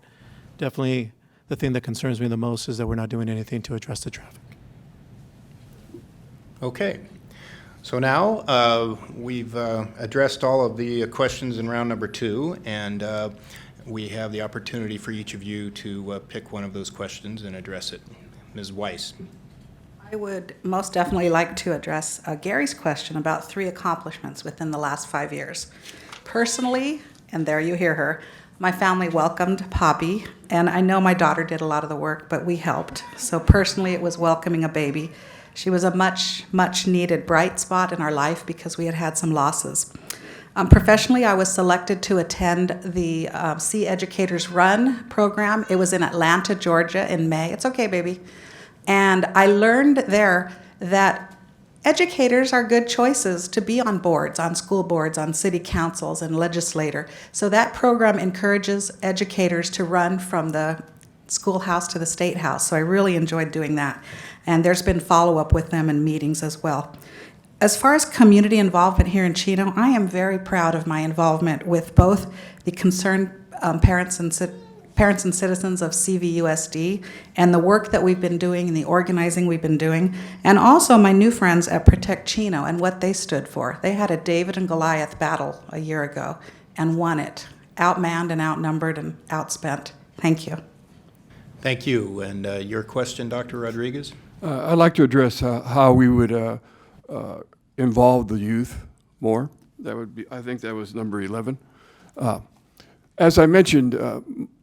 definitely the thing that concerns me the most is that we're not doing anything to address the traffic. Okay. So now we've addressed all of the questions in round number 2, and we have the opportunity for each of you to pick one of those questions and address it. Ms. Weiss. I would most definitely like to address Gary's question about 3 accomplishments within the last 5 years. Personally, and there you hear her, my family welcomed Poppy, and I know my daughter did a lot of the work, but we helped. So personally, it was welcoming a baby. She was a much, much needed bright spot in our life because we had had some losses. Professionally, I was selected to attend the Sea Educators Run program. It was in Atlanta, Georgia in May. It's okay, baby. And I learned there that educators are good choices to be on boards, on school boards, on city councils, and legislator. So that program encourages educators to run from the schoolhouse to the state house. So I really enjoyed doing that. And there's been follow-up with them in meetings as well. As far as community involvement here in Chino, I am very proud of my involvement with both the concerned parents parents and citizens of CVUSD, and the work that we've been doing and the organizing we've been doing, and also my new friends at Protect Chino and what they stood for. They had a David and Goliath battle a year ago and won it, outmanned and outnumbered and outspent. Thank you. Thank you. And your question, Dr. Rodriguez? I'd like to address how we would involve the youth more. That would be, I think that was number 11. As I mentioned,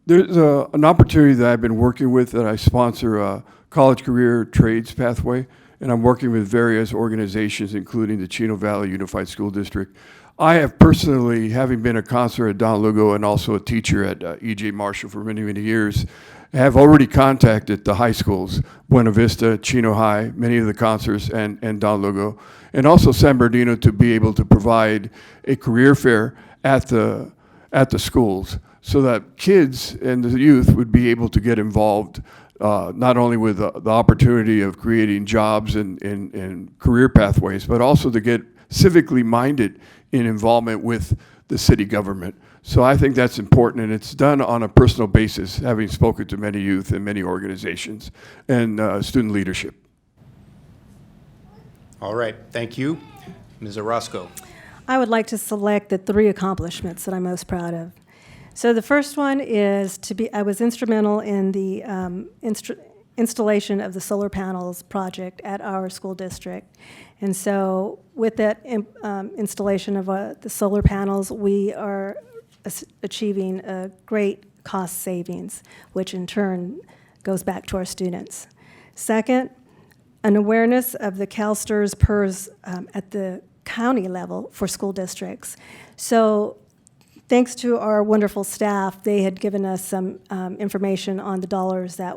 there's an opportunity that I've been working with that I sponsor a college career trades pathway, and I'm working with various organizations, including the Chino Valley Unified School District. I have personally, having been a counselor at Don Lugo and also a teacher at E.J. Marshall for many, many years, have already contacted the high schools, Buena Vista, Chino High, many of the counselors, and Don Lugo, and also San Bernardino, to be able to provide a career fair at the schools so that kids and the youth would be able to get involved not only with the opportunity of creating jobs and career pathways, but also to get civically minded in involvement with the city government. So I think that's important, and it's done on a personal basis, having spoken to many youth and many organizations and student leadership. All right, thank you. Ms. Orozco. I would like to select the 3 accomplishments that I'm most proud of. So the first one is I was instrumental in the installation of the solar panels project at our school district. And so with that installation of the solar panels, we are achieving a great cost savings, which in turn goes back to our students. Second, an awareness of the CalSTRS PERS at the county level for school districts. So thanks to our wonderful staff, they had given us some information on the dollars that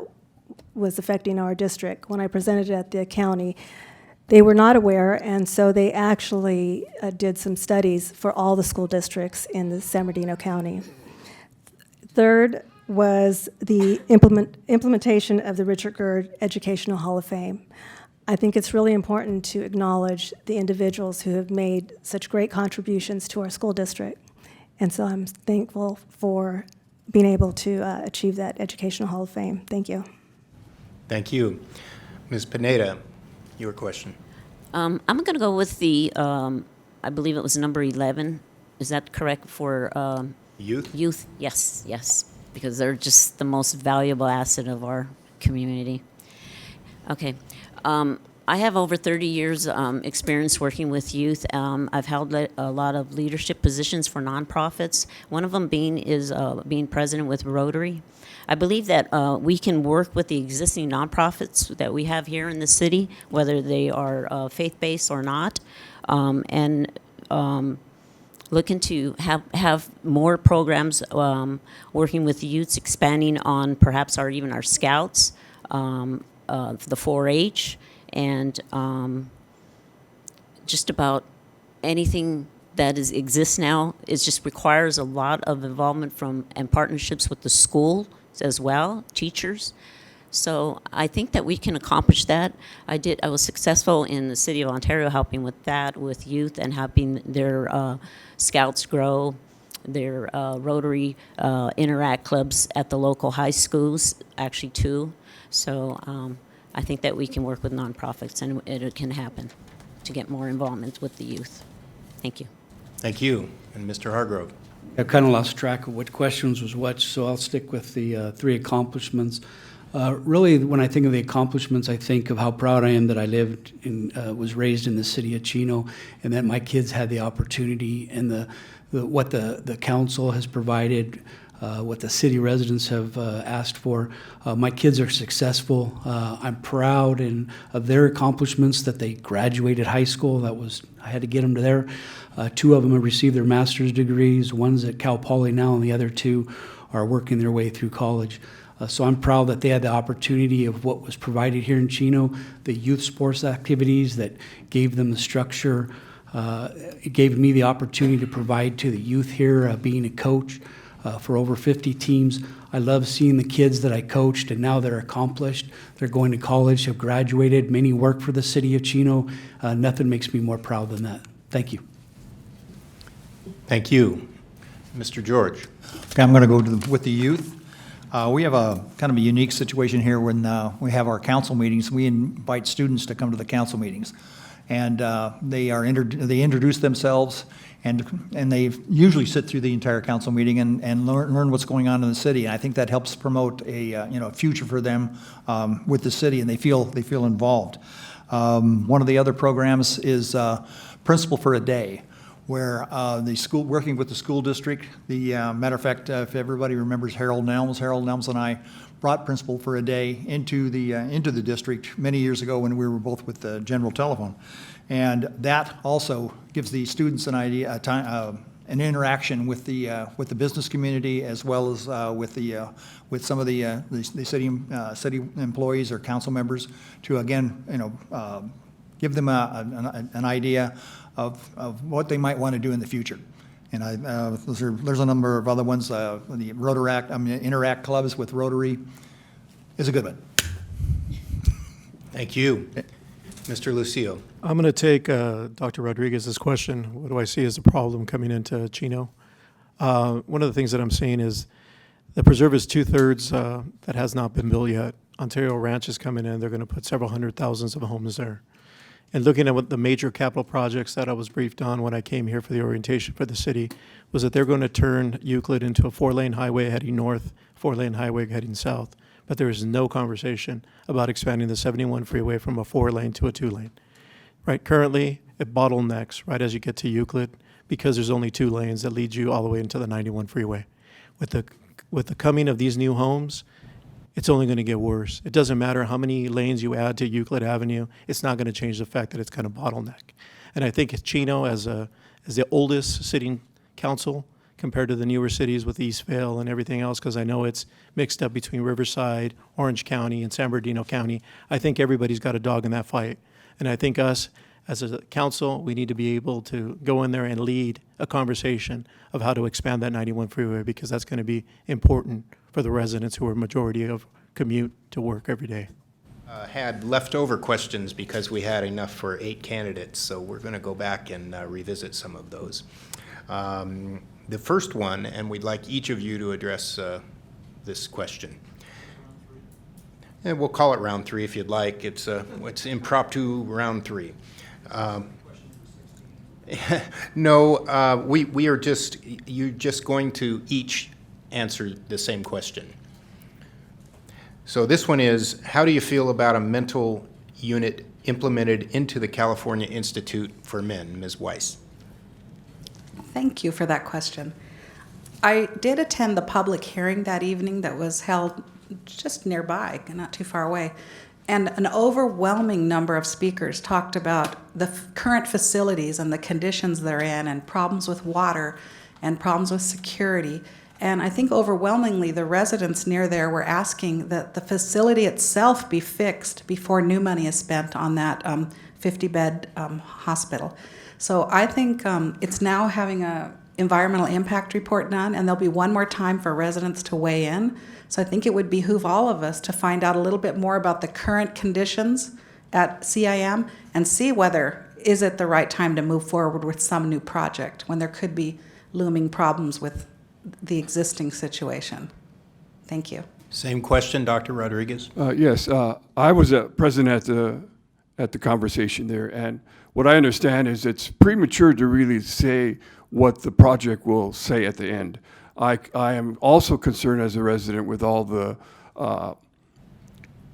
was affecting our district. When I presented it at the county, they were not aware, and so they actually did some studies for all the school districts in the San Bernardino County. Third was the implementation of the Richard Gerd Educational Hall of Fame. I think it's really important to acknowledge the individuals who have made such great contributions to our school district. And so I'm thankful for being able to achieve that Educational Hall of Fame. Thank you. Thank you. Ms. Pineda, your question. I'm going to go with the, I believe it was number 11. Is that correct for Youth? youth? Yes, yes, because they're just the most valuable asset of our community. Okay. I have over 30 years experience working with youth. I've held a lot of leadership positions for nonprofits. One of them being president with Rotary. I believe that we can work with the existing nonprofits that we have here in the city, whether they are faith-based or not, and looking to have more programs working with youths, expanding on perhaps even our scouts, the 4-H, and just about anything that exists now. It just requires a lot of involvement and partnerships with the school as well, teachers. So I think that we can accomplish that. I was successful in the city of Ontario helping with that, with youth, and helping their scouts grow, their Rotary Interact clubs at the local high schools, actually too. So I think that we can work with nonprofits, and it can happen to get more involvement with the youth. Thank you. Thank you. And Mr. Hargrove. I kind of lost track of what questions was what, so I'll stick with the 3 accomplishments. Really, when I think of the accomplishments, I think of how proud I am that I lived and was raised in the city of Chino, and that my kids had the opportunity and what the council has provided, what the city residents have asked for. My kids are successful. I'm proud of their accomplishments, that they graduated high school. I had to get them to there. 2 of them have received their master's degrees. One's at Cal Poly now, and the other 2 are working their way through college. So I'm proud that they had the opportunity of what was provided here in Chino, the youth sports activities that gave them the structure. It gave me the opportunity to provide to the youth here, being a coach for over 50 teams. I love seeing the kids that I coached, and now they're accomplished. They're going to college, have graduated. Many work for the city of Chino. Nothing makes me more proud than that. Thank you. Thank you. Mr. George. Okay, I'm going to go with the youth. We have a kind of a unique situation here when we have our council meetings. We invite students to come to the council meetings. And they introduce themselves, and they usually sit through the entire council meeting and learn what's going on in the city. And I think that helps promote a future for them with the city, and they feel involved. One of the other programs is Principal for a Day, where the school, working with the school district, matter of fact, if everybody remembers Harold Nelms and I brought Principal for a Day into the district many years ago when we were both with the General Telephone. And that also gives the students an idea, an interaction with the business community, as well as with some of the city employees or council members, to again give them an idea of what they might want to do in the future. And there's a number of other ones. The Interact clubs with Rotary is a good one. Thank you. Mr. Lucio. I'm going to take Dr. Rodriguez's question. What do I see as a problem coming into Chino? One of the things that I'm seeing is the preserve is 2/3 that has not been built yet. Ontario Ranch is coming in. They're going to put several hundred thousands of homes there. And looking at what the major capital projects that I was briefed on when I came here for the orientation for the city, was that they're going to turn Euclid into a 4-lane highway heading north, 4-lane highway heading south. But there is no conversation about expanding the 71 freeway from a 4-lane to a 2-lane. Right, currently, it bottlenecks right as you get to Euclid because there's only 2 lanes that lead you all the way into the 91 freeway. With the coming of these new homes, it's only going to get worse. It doesn't matter how many lanes you add to Euclid Avenue, it's not going to change the fact that it's going to bottleneck. And I think Chino, as the oldest sitting council, compared to the newer cities with Eastvale and everything else, because I know it's mixed up between Riverside, Orange County, and San Bernardino County, I think everybody's got a dog in that fight. And I think us, as a council, we need to be able to go in there and lead a conversation of how to expand that 91 freeway, because that's going to be important for the residents who are majority of commute to work every day. Had leftover questions because we had enough for 8 candidates, so we're going to go back and revisit some of those. The first one, and we'd like each of you to address this question. And we'll call it round 3 if you'd like. It's impromptu round 3. No, we are you're just going to each answer the same question. So this one is, how do you feel about a mental unit implemented into the California Institute for Men, Ms. Weiss? Thank you for that question. I did attend the public hearing that evening that was held just nearby, not too far away, and an overwhelming number of speakers talked about the current facilities and the conditions they're in, and problems with water and problems with security. And I think overwhelmingly the residents near there were asking that the facility itself be fixed before new money is spent on that 50-bed hospital. So I think it's now having a environmental impact report done, and there'll be one more time for residents to weigh in. So I think it would behoove all of us to find out a little bit more about the current conditions at CIM and see whether is it the right time to move forward with some new project when there could be looming problems with the existing situation. Thank you. Same question, Dr. Rodriguez. Yes, I was present at the conversation there, and what I understand is it's premature to really say what the project will say at the end. I am also concerned as a resident with all the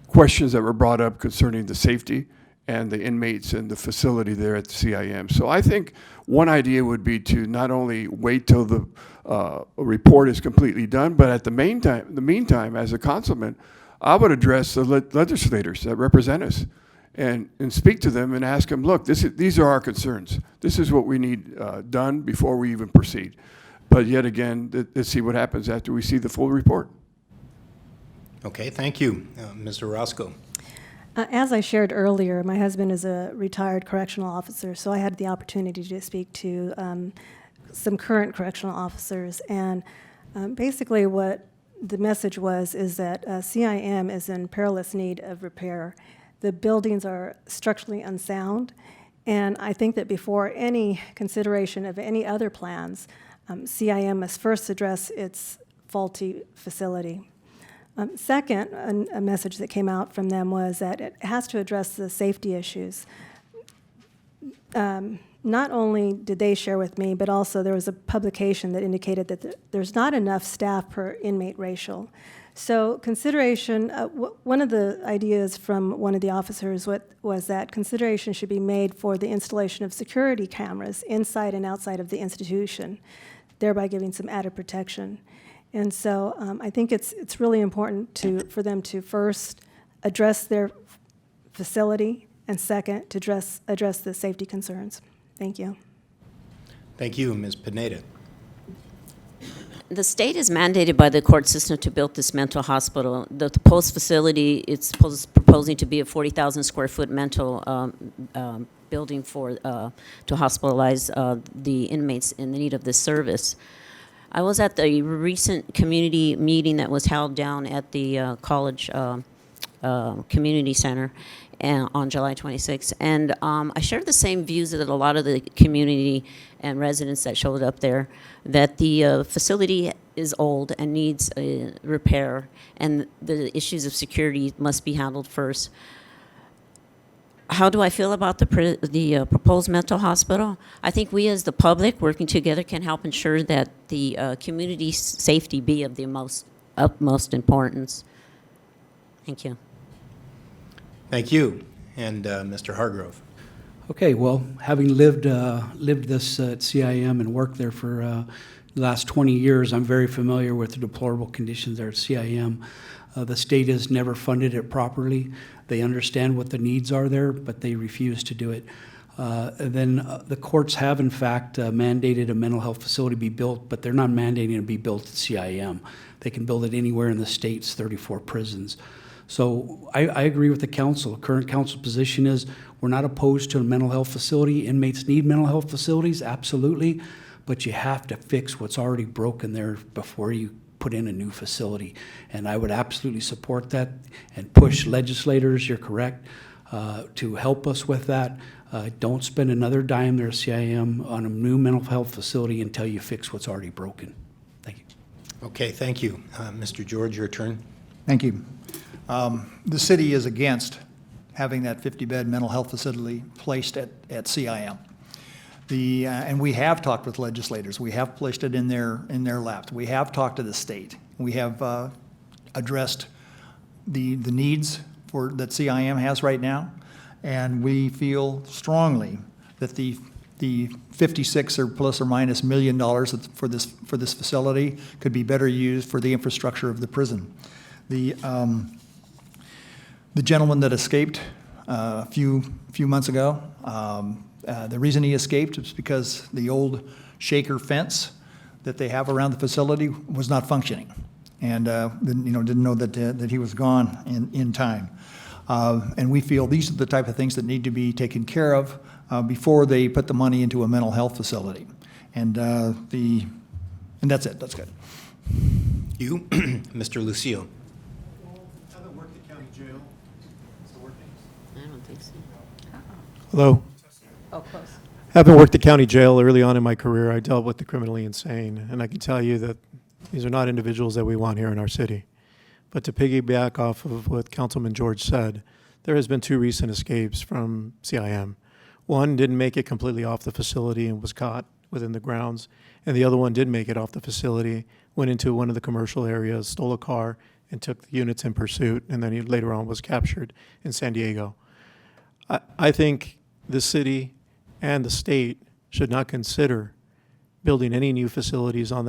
questions that were brought up concerning the safety and the inmates and the facility there at the CIM. So I think one idea would be to not only wait till the report is completely done, but at the meantime, as a councilman, I would address the legislators that represent us and speak to them and ask them, look, these are our concerns. This is what we need done before we even proceed. But yet again, let's see what happens after we see the full report. Okay, thank you. Mr. Roscoe. As I shared earlier, my husband is a retired correctional officer, so I had the opportunity to speak to some current correctional officers. And basically what the message was is that CIM is in perilous need of repair. The buildings are structurally unsound, and I think that before any consideration of any other plans, CIM must first address its faulty facility. Second, a message that came out from them was that it has to address the safety issues. Not only did they share with me, but also there was a publication that indicated that there's not enough staff per inmate ratio. So consideration, one of the ideas from one of the officers was that consideration should be made for the installation of security cameras inside and outside of the institution, thereby giving some added protection. And so I think it's really important for them to first address their facility, and second, to address the safety concerns. Thank you. Thank you, Ms. Pineda. The state is mandated by the court system to build this mental hospital. The proposed facility, it's proposing to be a 40,000 square foot mental building to hospitalize the inmates in need of this service. I was at the recent community meeting that was held down at the college community center on July 26th, and I shared the same views that a lot of the community and residents that showed up there, that the facility is old and needs repair, and the issues of security must be handled first. How do I feel about the proposed mental hospital? I think we as the public working together can help ensure that the community safety be of the utmost importance. Thank you. Thank you. And Mr. Hargrove. Okay, well, having lived this at CIM and worked there for the last 20 years, I'm very familiar with the deplorable conditions there at CIM. The state has never funded it properly. They understand what the needs are there, but they refuse to do it. The courts have, in fact, mandated a mental health facility be built, but they're not mandating it to be built at CIM. They can build it anywhere in the state's 34 prisons. So I agree with the council. The current council position is we're not opposed to a mental health facility. Inmates need mental health facilities, absolutely, but you have to fix what's already broken there before you put in a new facility. And I would absolutely support that and push legislators, you're correct, to help us with that. Don't spend another dime there at CIM on a new mental health facility until you fix what's already broken. Thank you. Okay, thank you. Mr. George, your turn. Thank you. The city is against having that 50-bed mental health facility placed at CIM. And we have talked with legislators. We have placed it in their laps. We have talked to the state. We have addressed the needs that CIM has right now, and we feel strongly that the 56 or plus or minus $1 million for this facility could be better used for the infrastructure of the prison. The gentleman that escaped a few months ago, the reason he escaped is because the old shaker fence that they have around the facility was not functioning, and didn't know that he was gone in time. And we feel these are the type of things that need to be taken care of before they put the money into a mental health facility. And that's it. That's good. You, Mr. Lucio. Haven't worked at county jail. Is it working? I don't think so. Hello. Oh, close. Having worked at county jail early on in my career, I dealt with the criminally insane, and I can tell you that these are not individuals that we want here in our city. But to piggyback off of what Councilman George said, there has been 2 recent escapes from CIM. One didn't make it completely off the facility and was caught within the grounds, and the other one did make it off the facility, went into one of the commercial areas, stole a car, and took the units in pursuit, and then he later on was captured in San Diego. I think the city and the state should not consider building any new facilities on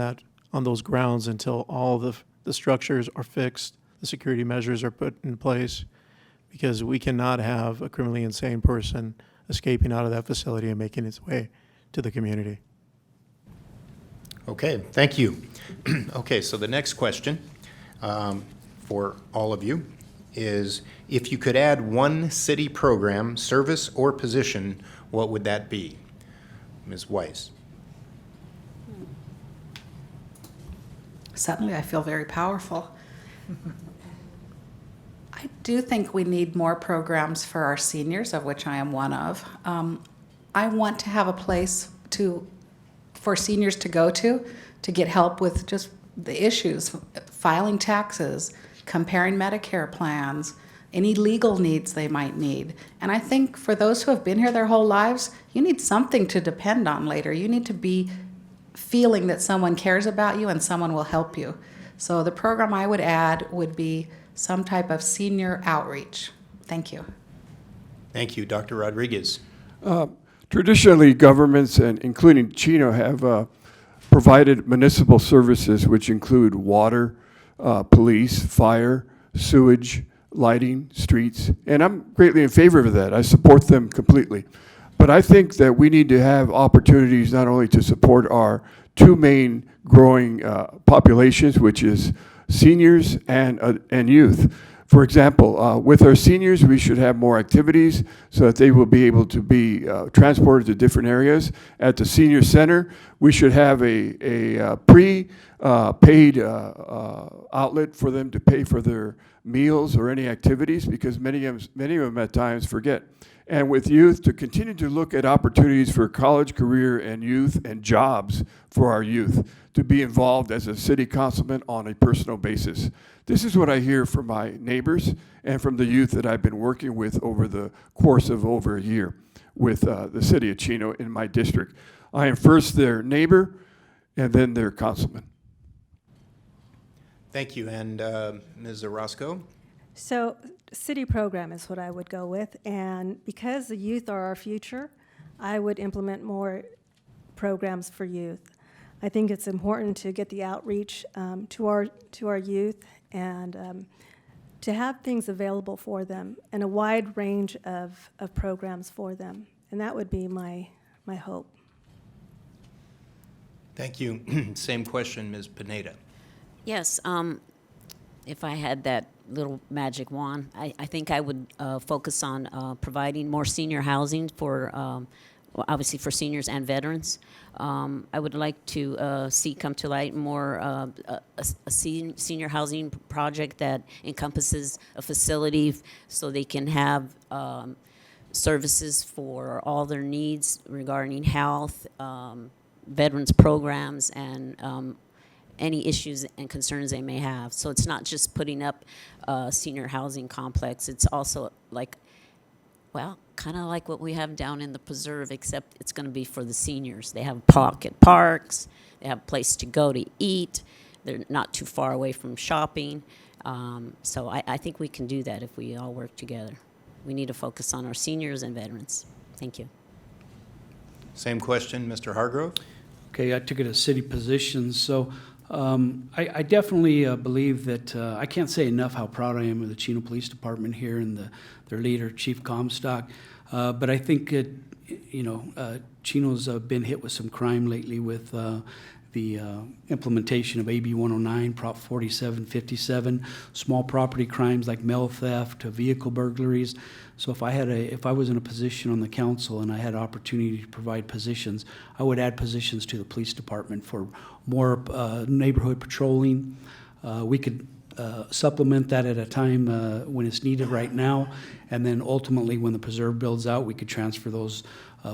those grounds until all the structures are fixed, the security measures are put in place, because we cannot have a criminally insane person escaping out of that facility and making its way to the community. Okay, thank you. Okay, so the next question for all of you is, if you could add one city program, service, or position, what would that be? Ms. Weiss. Suddenly, I feel very powerful. I do think we need more programs for our seniors, of which I am one of. I want to have a place for seniors to go to get help with just the issues, filing taxes, comparing Medicare plans, any legal needs they might need. And I think for those who have been here their whole lives, you need something to depend on later. You need to be feeling that someone cares about you and someone will help you. So the program I would add would be some type of senior outreach. Thank you. Thank you. Dr. Rodriguez. Traditionally, governments, and including Chino, have provided municipal services which include water, police, fire, sewage, lighting, streets, and I'm greatly in favor of that. I support them completely. But I think that we need to have opportunities not only to support our two main growing populations, which is seniors and youth. For example, with our seniors, we should have more activities so that they will be able to be transported to different areas. At the senior center, we should have a pre-paid outlet for them to pay for their meals or any activities, because many of them at times forget. And with youth, to continue to look at opportunities for college, career, and youth and jobs for our youth, to be involved as a city councilman on a personal basis. This is what I hear from my neighbors and from the youth that I've been working with over the course of over a year with the city of Chino in my district. I am first their neighbor and then their councilman. Thank you. And Ms. Orozco? So city program is what I would go with, and because the youth are our future, I would implement more programs for youth. I think it's important to get the outreach to our youth and to have things available for them and a wide range of programs for them, and that would be my hope. Thank you. Same question, Ms. Pineda. Yes, if I had that little magic wand, I think I would focus on providing more senior housing for, well, obviously for seniors and veterans. I would like to see come to light more a senior housing project that encompasses a facility so they can have services for all their needs regarding health, veterans programs, and any issues and concerns they may have. So it's not just putting up a senior housing complex. It's also like, well, kind of like what we have down in the preserve, except it's going to be for the seniors. They have pocket parks. They have a place to go to eat. They're not too far away from shopping. So I think we can do that if we all work together. We need to focus on our seniors and veterans. Thank you. Same question, Mr. Hargrove? Okay, I took it as city positions, so I definitely believe that, I can't say enough how proud I am of the Chino Police Department here and their leader, Chief Comstock, but I think, Chino's been hit with some crime lately with the implementation of AB 109, Prop 4757, small property crimes like mail theft, vehicle burglaries. So if I was in a position on the council and I had opportunity to provide positions, I would add positions to the police department for more neighborhood patrolling. We could supplement that at a time when it's needed right now, and then ultimately when the preserve builds out, we could transfer those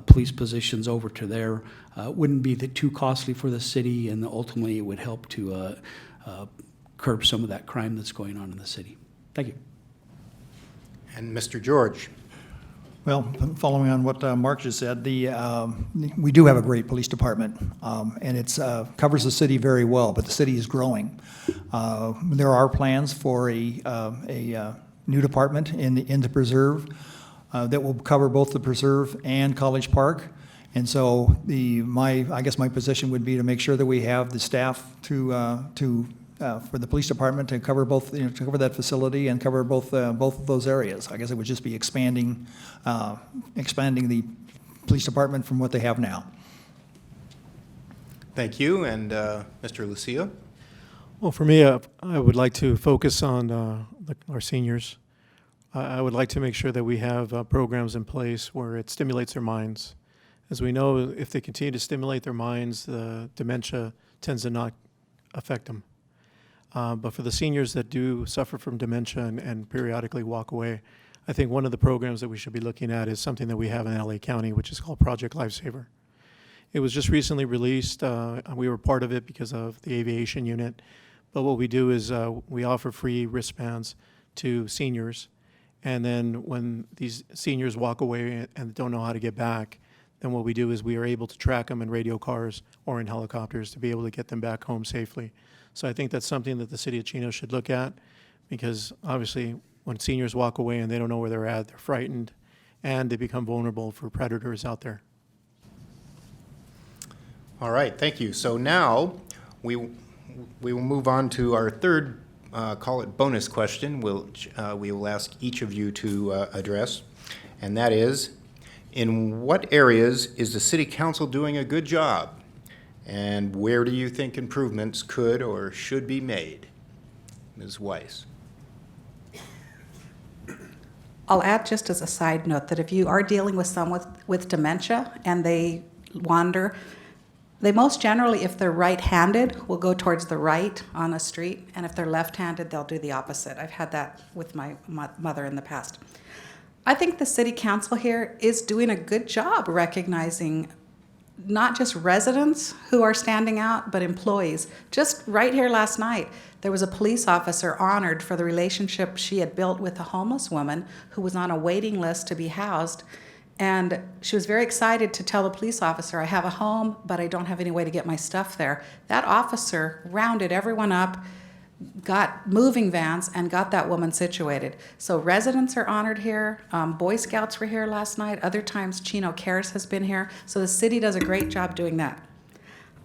police positions over to there. Wouldn't be too costly for the city, and ultimately it would help to curb some of that crime that's going on in the city. Thank you. And Mr. George? Well, following on what Mark just said, we do have a great police department, and it covers the city very well, but the city is growing. There are plans for a new department in the preserve that will cover both the preserve and College Park. And so I guess my position would be to make sure that we have the staff for the police department to cover both, to cover that facility and cover both of those areas. I guess it would just be expanding the police department from what they have now. Thank you. And Mr. Lucio? Well, for me, I would like to focus on our seniors. I would like to make sure that we have programs in place where it stimulates their minds. As we know, if they continue to stimulate their minds, the dementia tends to not affect them. But for the seniors that do suffer from dementia and periodically walk away, I think one of the programs that we should be looking at is something that we have in LA County, which is called Project Lifesaver. It was just recently released. We were part of it because of the aviation unit, But what we do is we offer free wristbands to seniors. And then when these seniors walk away and don't know how to get back, then what we do is we are able to track them in radio cars or in helicopters to be able to get them back home safely. So I think that's something that the city of Chino should look at, because obviously when seniors walk away and they don't know where they're at, they're frightened and they become vulnerable for predators out there. All right, thank you. So now we will move on to our third, call it bonus question, we will ask each of you to address, and that is, in what areas is the city council doing a good job? And where do you think improvements could or should be made? Ms. Weiss. I'll add just as a side note that if you are dealing with someone with dementia and they wander, they most generally, if they're right-handed, will go towards the right on a street, and if they're left-handed, they'll do the opposite. I've had that with my mother in the past. I think the city council here is doing a good job recognizing not just residents who are standing out, but employees. Just right here last night, there was a police officer honored for the relationship she had built with a homeless woman who was on a waiting list to be housed. And she was very excited to tell the police officer, I have a home, but I don't have any way to get my stuff there. That officer rounded everyone up, got moving vans, and got that woman situated. So residents are honored here. Boy Scouts were here last night. Other times Chino Cares has been here. So the city does a great job doing that.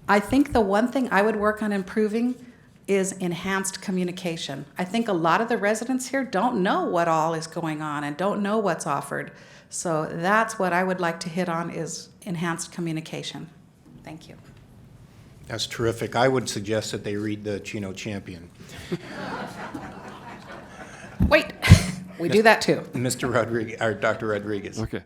I think the one thing I would work on improving is enhanced communication. I think a lot of the residents here don't know what all is going on and don't know what's offered. So that's what I would like to hit on, is enhanced communication. Thank you. That's terrific. I would suggest that they read the Chino Champion. Wait, we do that too. Mr. Rodriguez, or Dr. Rodriguez. Okay.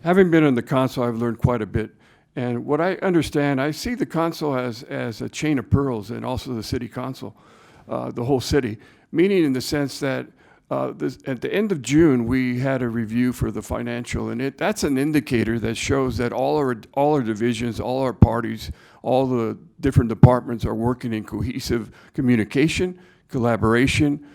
Having been in the council, I've learned quite a bit. And what I understand, I see the council as a chain of pearls, and also the city council, the whole city, meaning in the sense that at the end of June, we had a review for the financial, and that's an indicator that shows that all our divisions, all our parties, all the different departments are working in cohesive communication, collaboration,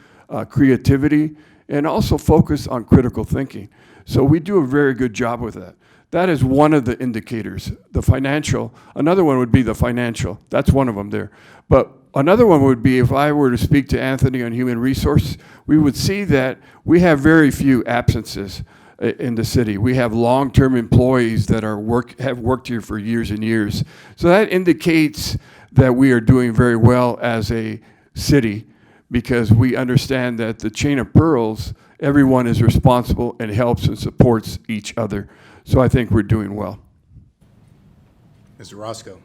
creativity, and also focus on critical thinking. So we do a very good job with that. That is one of the indicators, the financial. Another one would be the financial. That's one of them there. But another one would be, if I were to speak to Anthony on human resource, we would see that we have very few absences in the city. We have long-term employees that have worked here for years and years. So that indicates that we are doing very well as a city, because we understand that the chain of pearls, everyone is responsible and helps and supports each other. So I think we're doing well. Mr. Roscoe.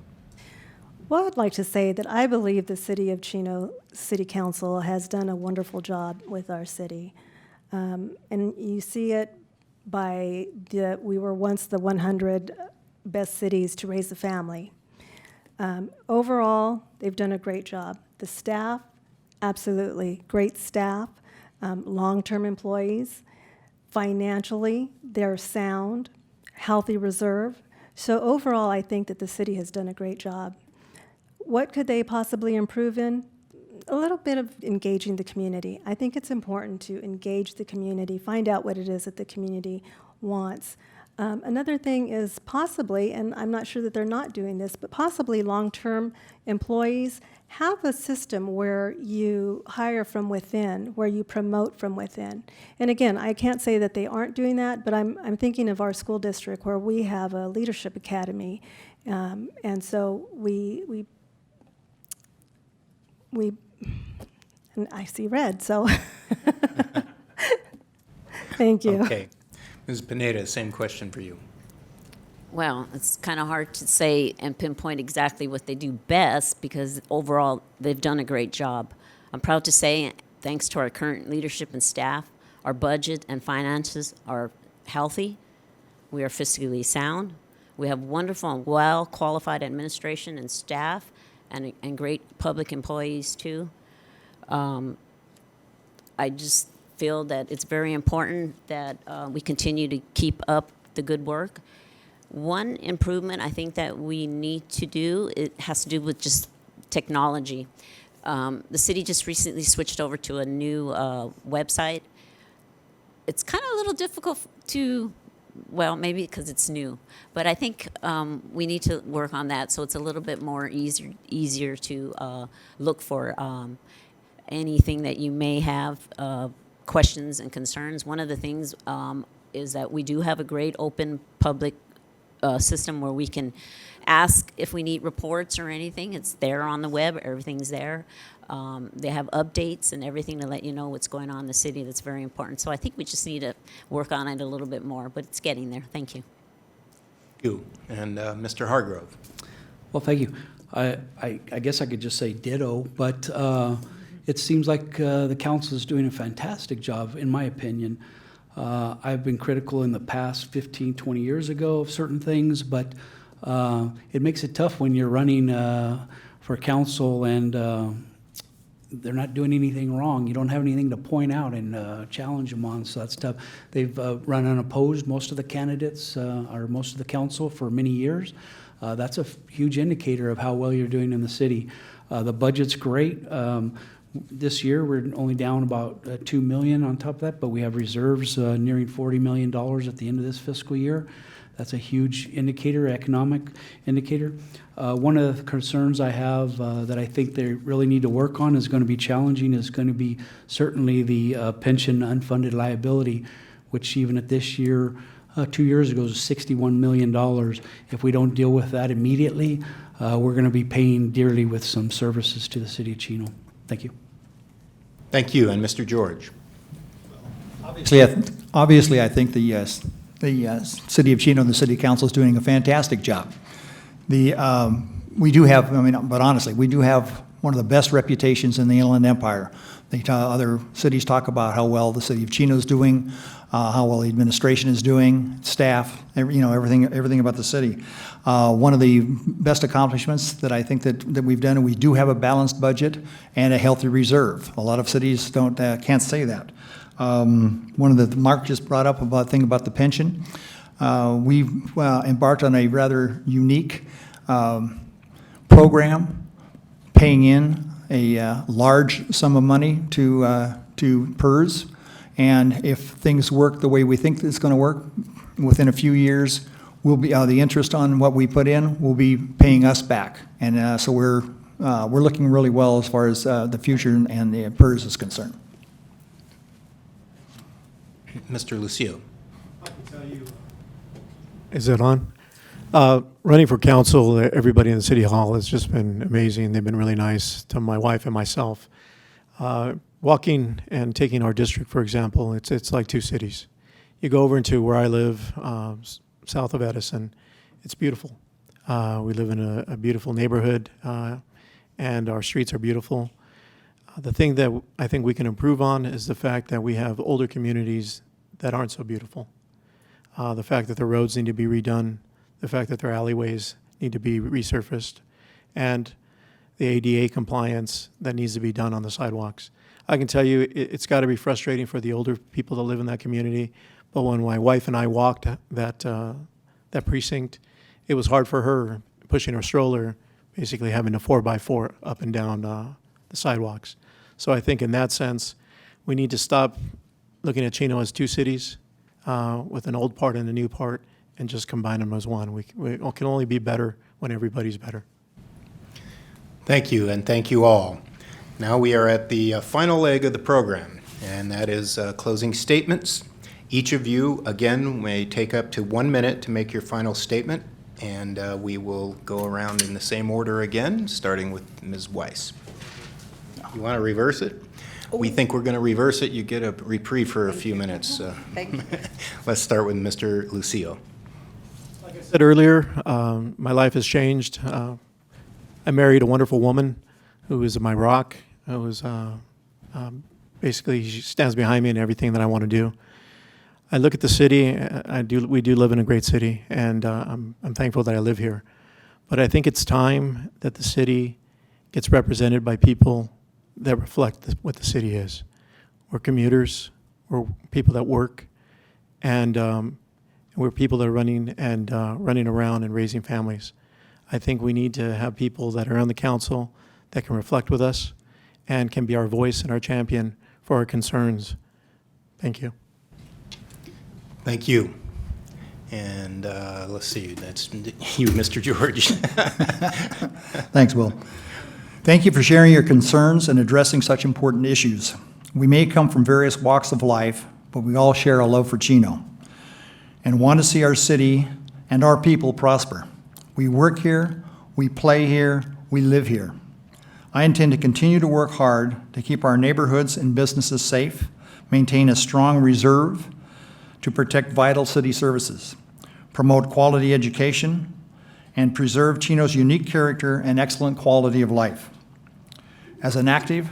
Well, I'd like to say that I believe the City of Chino City Council has done a wonderful job with our city. And you see it by we were once the 100 best cities to raise a family. Overall, they've done a great job. The staff, absolutely great staff, long-term employees. Financially, they're sound, healthy reserve. So overall, I think that the city has done a great job. What could they possibly improve in? A little bit of engaging the community. I think it's important to engage the community, find out what it is that the community wants. Another thing is possibly, and I'm not sure that they're not doing this, but possibly long-term employees have a system where you hire from within, where you promote from within. And again, I can't say that they aren't doing that, but I'm thinking of our school district where we have a leadership academy. And so we and I see red, so thank you. Okay. Ms. Pineda, same question for you. Well, it's kind of hard to say and pinpoint exactly what they do best, because overall they've done a great job. I'm proud to say, thanks to our current leadership and staff, our budget and finances are healthy. We are fiscally sound. We have wonderful and well-qualified administration and staff, and great public employees too. I just feel that it's very important that we continue to keep up the good work. One improvement I think that we need to do, it has to do with just technology. The city just recently switched over to a new website. It's kind of a little difficult to, well, maybe because it's new, but I think we need to work on that so it's a little bit more easier to look for anything that you may have questions and concerns. One of the things is that we do have a great open public system where we can ask if we need reports or anything. It's there on the web. Everything's there. They have updates and everything to let you know what's going on in the city. That's very important. So I think we just need to work on it a little bit more, but it's getting there. Thank you. You and Mr. Hargrove. Well, thank you. I guess I could just say ditto, but it seems like the council is doing a fantastic job, in my opinion. I've been critical in the past 15, 20 years ago of certain things, but it makes it tough when you're running for council and they're not doing anything wrong. You don't have anything to point out and challenge them on, so that's tough. They've run unopposed, most of the candidates, or most of the council for many years. That's a huge indicator of how well you're doing in the city. The budget's great. This year, we're only down about $2 million on top of that, but we have reserves nearing $40 million at the end of this fiscal year. That's a huge indicator, economic indicator. One of the concerns I have that I think they really need to work on is going to be challenging is going to be certainly the pension unfunded liability, which even at this year, 2 years ago, was $61 million. If we don't deal with that immediately, we're going to be paying dearly with some services to the city of Chino. Thank you. Thank you, and Mr. George. Obviously, I think the city of Chino and the city council is doing a fantastic job. We do have, but honestly, we do have one of the best reputations in the Inland Empire. Other cities talk about how well the city of Chino is doing, how well the administration is doing, staff, everything about the city. One of the best accomplishments that I think that we've done, and we do have a balanced budget and a healthy reserve. A lot of cities can't say that. One of the Mark just brought up about the pension. We've embarked on a rather unique program, paying in a large sum of money to PERS, and if things work the way we think it's going to work, within a few years, we'll be the interest on what we put in will be paying us back, and so we're looking really well as far as the future and the PERS is concerned. Mr. Lucio. Is it on? Running for council, everybody in the city hall has just been amazing. They've been really nice to my wife and myself. Walking and taking our district, for example, it's like two cities. You go over into where I live, south of Edison. It's beautiful. We live in a beautiful neighborhood, and our streets are beautiful. The thing that I think we can improve on is the fact that we have older communities that aren't so beautiful. The fact that the roads need to be redone, the fact that their alleyways need to be resurfaced, and the ADA compliance that needs to be done on the sidewalks. I can tell you it's got to be frustrating for the older people that live in that community, but when my wife and I walked that precinct, it was hard for her pushing her stroller, basically having a 4x4 up and down the sidewalks. So I think in that sense, we need to stop looking at Chino as two cities with an old part and a new part and just combine them as one. We can only be better when everybody's better. Thank you, and thank you all. Now we are at the final leg of the program, and that is closing statements. Each of you, again, may take up to 1 minute to make your final statement, and we will go around in the same order again, starting with Ms. Weiss. You want to reverse it? We think we're going to reverse it. You get a reprieve for a few minutes. Thank you. Let's start with Mr. Lucio. Like I said earlier, my life has changed. I married a wonderful woman who is my rock, who is basically, she stands behind me in everything that I want to do. I look at the city. We do live in a great city, and I'm thankful that I live here. But I think it's time that the city gets represented by people that reflect what the city is. We're commuters, we're people that work, and we're people that are running around and raising families. I think we need to have people that are on the council that can reflect with us and can be our voice and our champion for our concerns. Thank you. Thank you. And let's see, that's you, Mr. George. Thanks, Will. Thank you for sharing your concerns and addressing such important issues. We may come from various walks of life, but we all share a love for Chino and want to see our city and our people prosper. We work here, we play here, we live here. I intend to continue to work hard to keep our neighborhoods and businesses safe, maintain a strong reserve to protect vital city services, promote quality education, and preserve Chino's unique character and excellent quality of life. As an active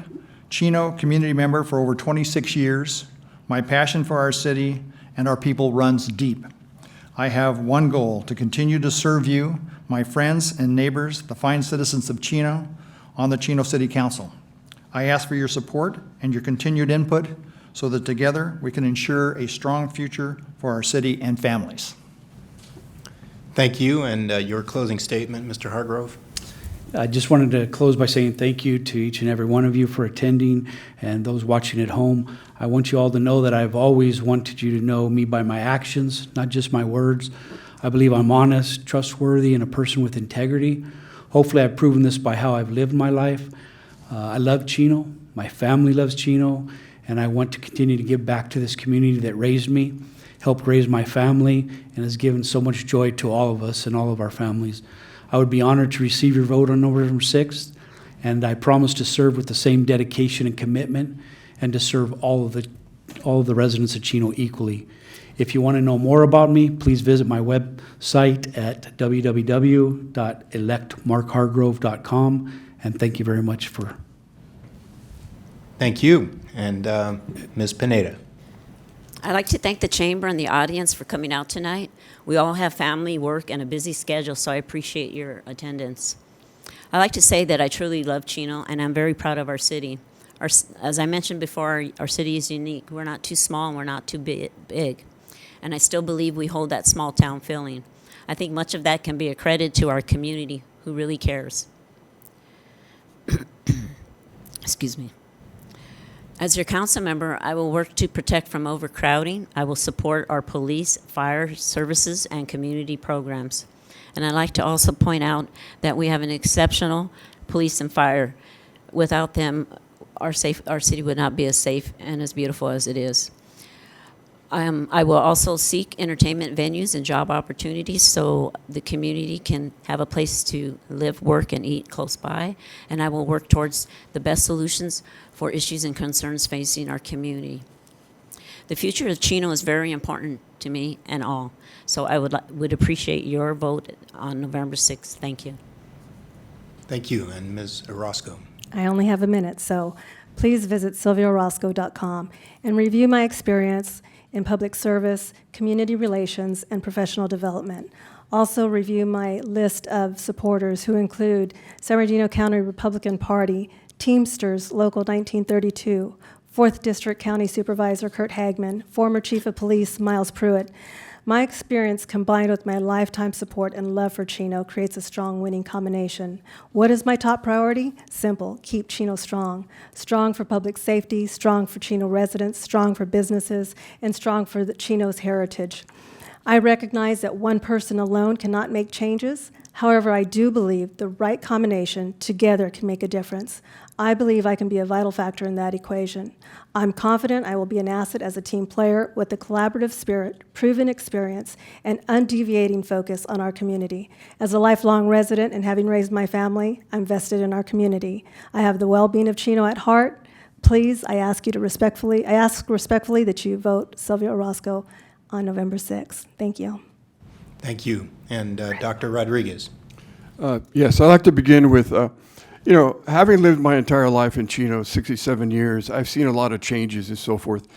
Chino community member for over 26 years, my passion for our city and our people runs deep. I have one goal: to continue to serve you, my friends and neighbors, the fine citizens of Chino, on the Chino City Council. I ask for your support and your continued input so that together we can ensure a strong future for our city and families. Thank you, and your closing statement, Mr. Hargrove? I just wanted to close by saying thank you to each and every one of you for attending and those watching at home. I want you all to know that I've always wanted you to know me by my actions, not just my words. I believe I'm honest, trustworthy, and a person with integrity. Hopefully I've proven this by how I've lived my life. I love Chino, my family loves Chino, and I want to continue to give back to this community that raised me, helped raise my family, and has given so much joy to all of us and all of our families. I would be honored to receive your vote on November 6th, and I promise to serve with the same dedication and commitment and to serve all of the residents of Chino equally. If you want to know more about me, please visit my website at www.electmarkhargrove.com, and thank you very much for. Thank you. And Ms. Pineda? I'd like to thank the chamber and the audience for coming out tonight. We all have family, work, and a busy schedule, so I appreciate your attendance. I'd like to say that I truly love Chino, and I'm very proud of our city. As I mentioned before, our city is unique. We're not too small and we're not too big. And I still believe we hold that small town feeling. I think much of that can be accredited to our community who really cares. Excuse me. As your council member, I will work to protect from overcrowding. I will support our police, fire services, and community programs. And I'd like to also point out that we have an exceptional police and fire. Without them, our city would not be as safe and as beautiful as it is. I will also seek entertainment venues and job opportunities so the community can have a place to live, work, and eat close by. And I will work towards the best solutions for issues and concerns facing our community. The future of Chino is very important to me and all. So I would appreciate your vote on November 6th. Thank you. Thank you. And Ms. Orozco? I only have a minute, so please visit sylviaorozco.com and review my experience in public service, community relations, and professional development. Also review my list of supporters who include San Bernardino County Republican Party, Teamsters Local 1932, 4th District County Supervisor Kurt Hagman, former Chief of Police Miles Pruitt. My experience combined with my lifetime support and love for Chino creates a strong winning combination. What is my top priority? Simple: keep Chino strong. Strong for public safety, strong for Chino residents, strong for businesses, and strong for the Chino's heritage. I recognize that one person alone cannot make changes. However, I do believe the right combination together can make a difference. I believe I can be a vital factor in that equation. I'm confident I will be an asset as a team player with a collaborative spirit, proven experience, and undeviating focus on our community. As a lifelong resident and having raised my family, I'm vested in our community. I have the well-being of Chino at heart. Please, I ask respectfully that you vote Sylvia Orozco on November 6th. Thank you. Thank you. And Dr. Rodriguez? Yes, I'd like to begin with, having lived my entire life in Chino, 67 years, I've seen a lot of changes and so forth.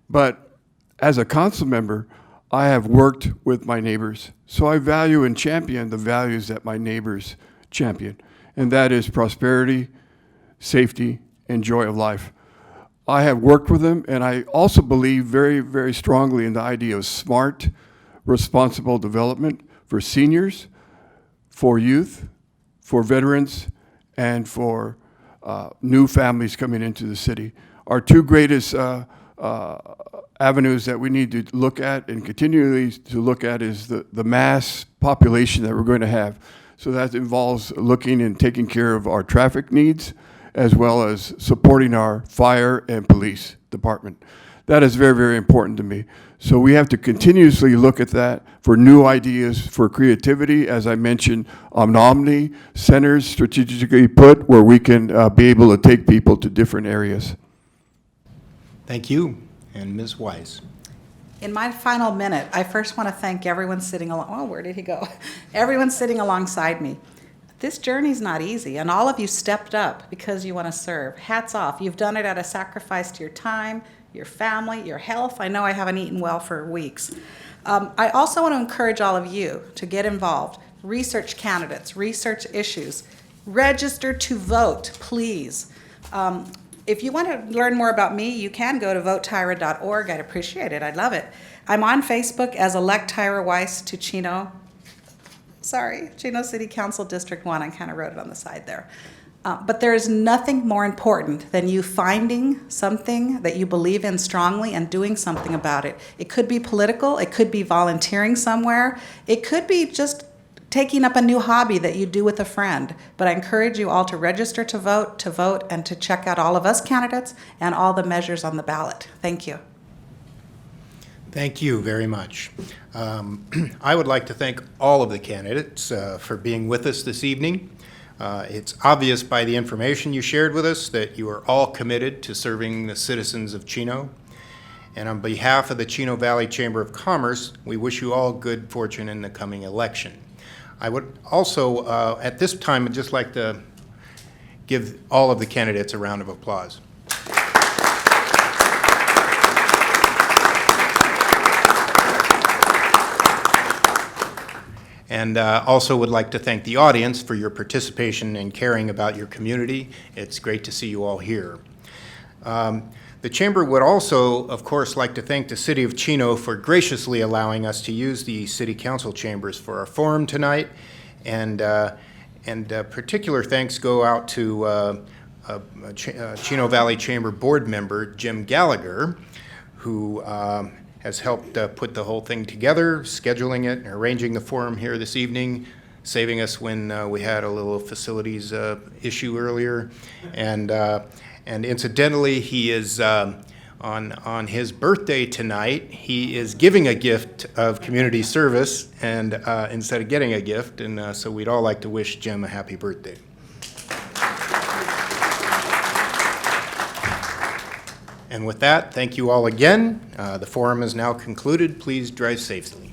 But as a council member, I have worked with my neighbors. So I value and champion the values that my neighbors champion, and that is prosperity, safety, and joy of life. I have worked with them, and I also believe very, very strongly in the idea of smart, responsible development for seniors, for youth, for veterans, and for new families coming into the city. Our two greatest avenues that we need to look at and continually to look at is the mass population that we're going to have. So that involves looking and taking care of our traffic needs as well as supporting our fire and police department. That is very, very important to me. So we have to continuously look at that for new ideas, for creativity, as I mentioned, omni centers strategically put where we can be able to take people to different areas. Thank you. And Ms. Weiss. In my final minute, I first want to thank everyone sitting along, oh, where did he go? Everyone sitting alongside me. This journey's not easy, and all of you stepped up because you want to serve. Hats off. You've done it at a sacrifice to your time, your family, your health. I know I haven't eaten well for weeks. I also want to encourage all of you to get involved. Research candidates, research issues. Register to vote, please. If you want to learn more about me, you can go to votetyra.org. I'd appreciate it. I'd love it. I'm on Facebook as Elect Tyra Weiss to Chino. Sorry, Chino City Council District 1. I kind of wrote it on the side there. But there is nothing more important than you finding something that you believe in strongly and doing something about it. It could be political. It could be volunteering somewhere. It could be just taking up a new hobby that you do with a friend. But I encourage you all to register to vote, and to check out all of us candidates and all the measures on the ballot. Thank you. Thank you very much. I would like to thank all of the candidates for being with us this evening. It's obvious by the information you shared with us that you are all committed to serving the citizens of Chino. And on behalf of the Chino Valley Chamber of Commerce, we wish you all good fortune in the coming election. I would also, at this time, I'd just like to give all of the candidates a round of applause. And also would like to thank the audience for your participation and caring about your community. It's great to see you all here. The Chamber would also, of course, like to thank the City of Chino for graciously allowing us to use the City Council chambers for our forum tonight. And particular thanks go out to Chino Valley Chamber Board member Jim Gallagher, who has helped put the whole thing together, scheduling it, and arranging the forum here this evening, saving us when we had a little facilities issue earlier. And incidentally, he is, on his birthday tonight, he is giving a gift of community service and instead of getting a gift. And so we'd all like to wish Jim a happy birthday. And with that, thank you all again. The forum is now concluded. Please drive safely.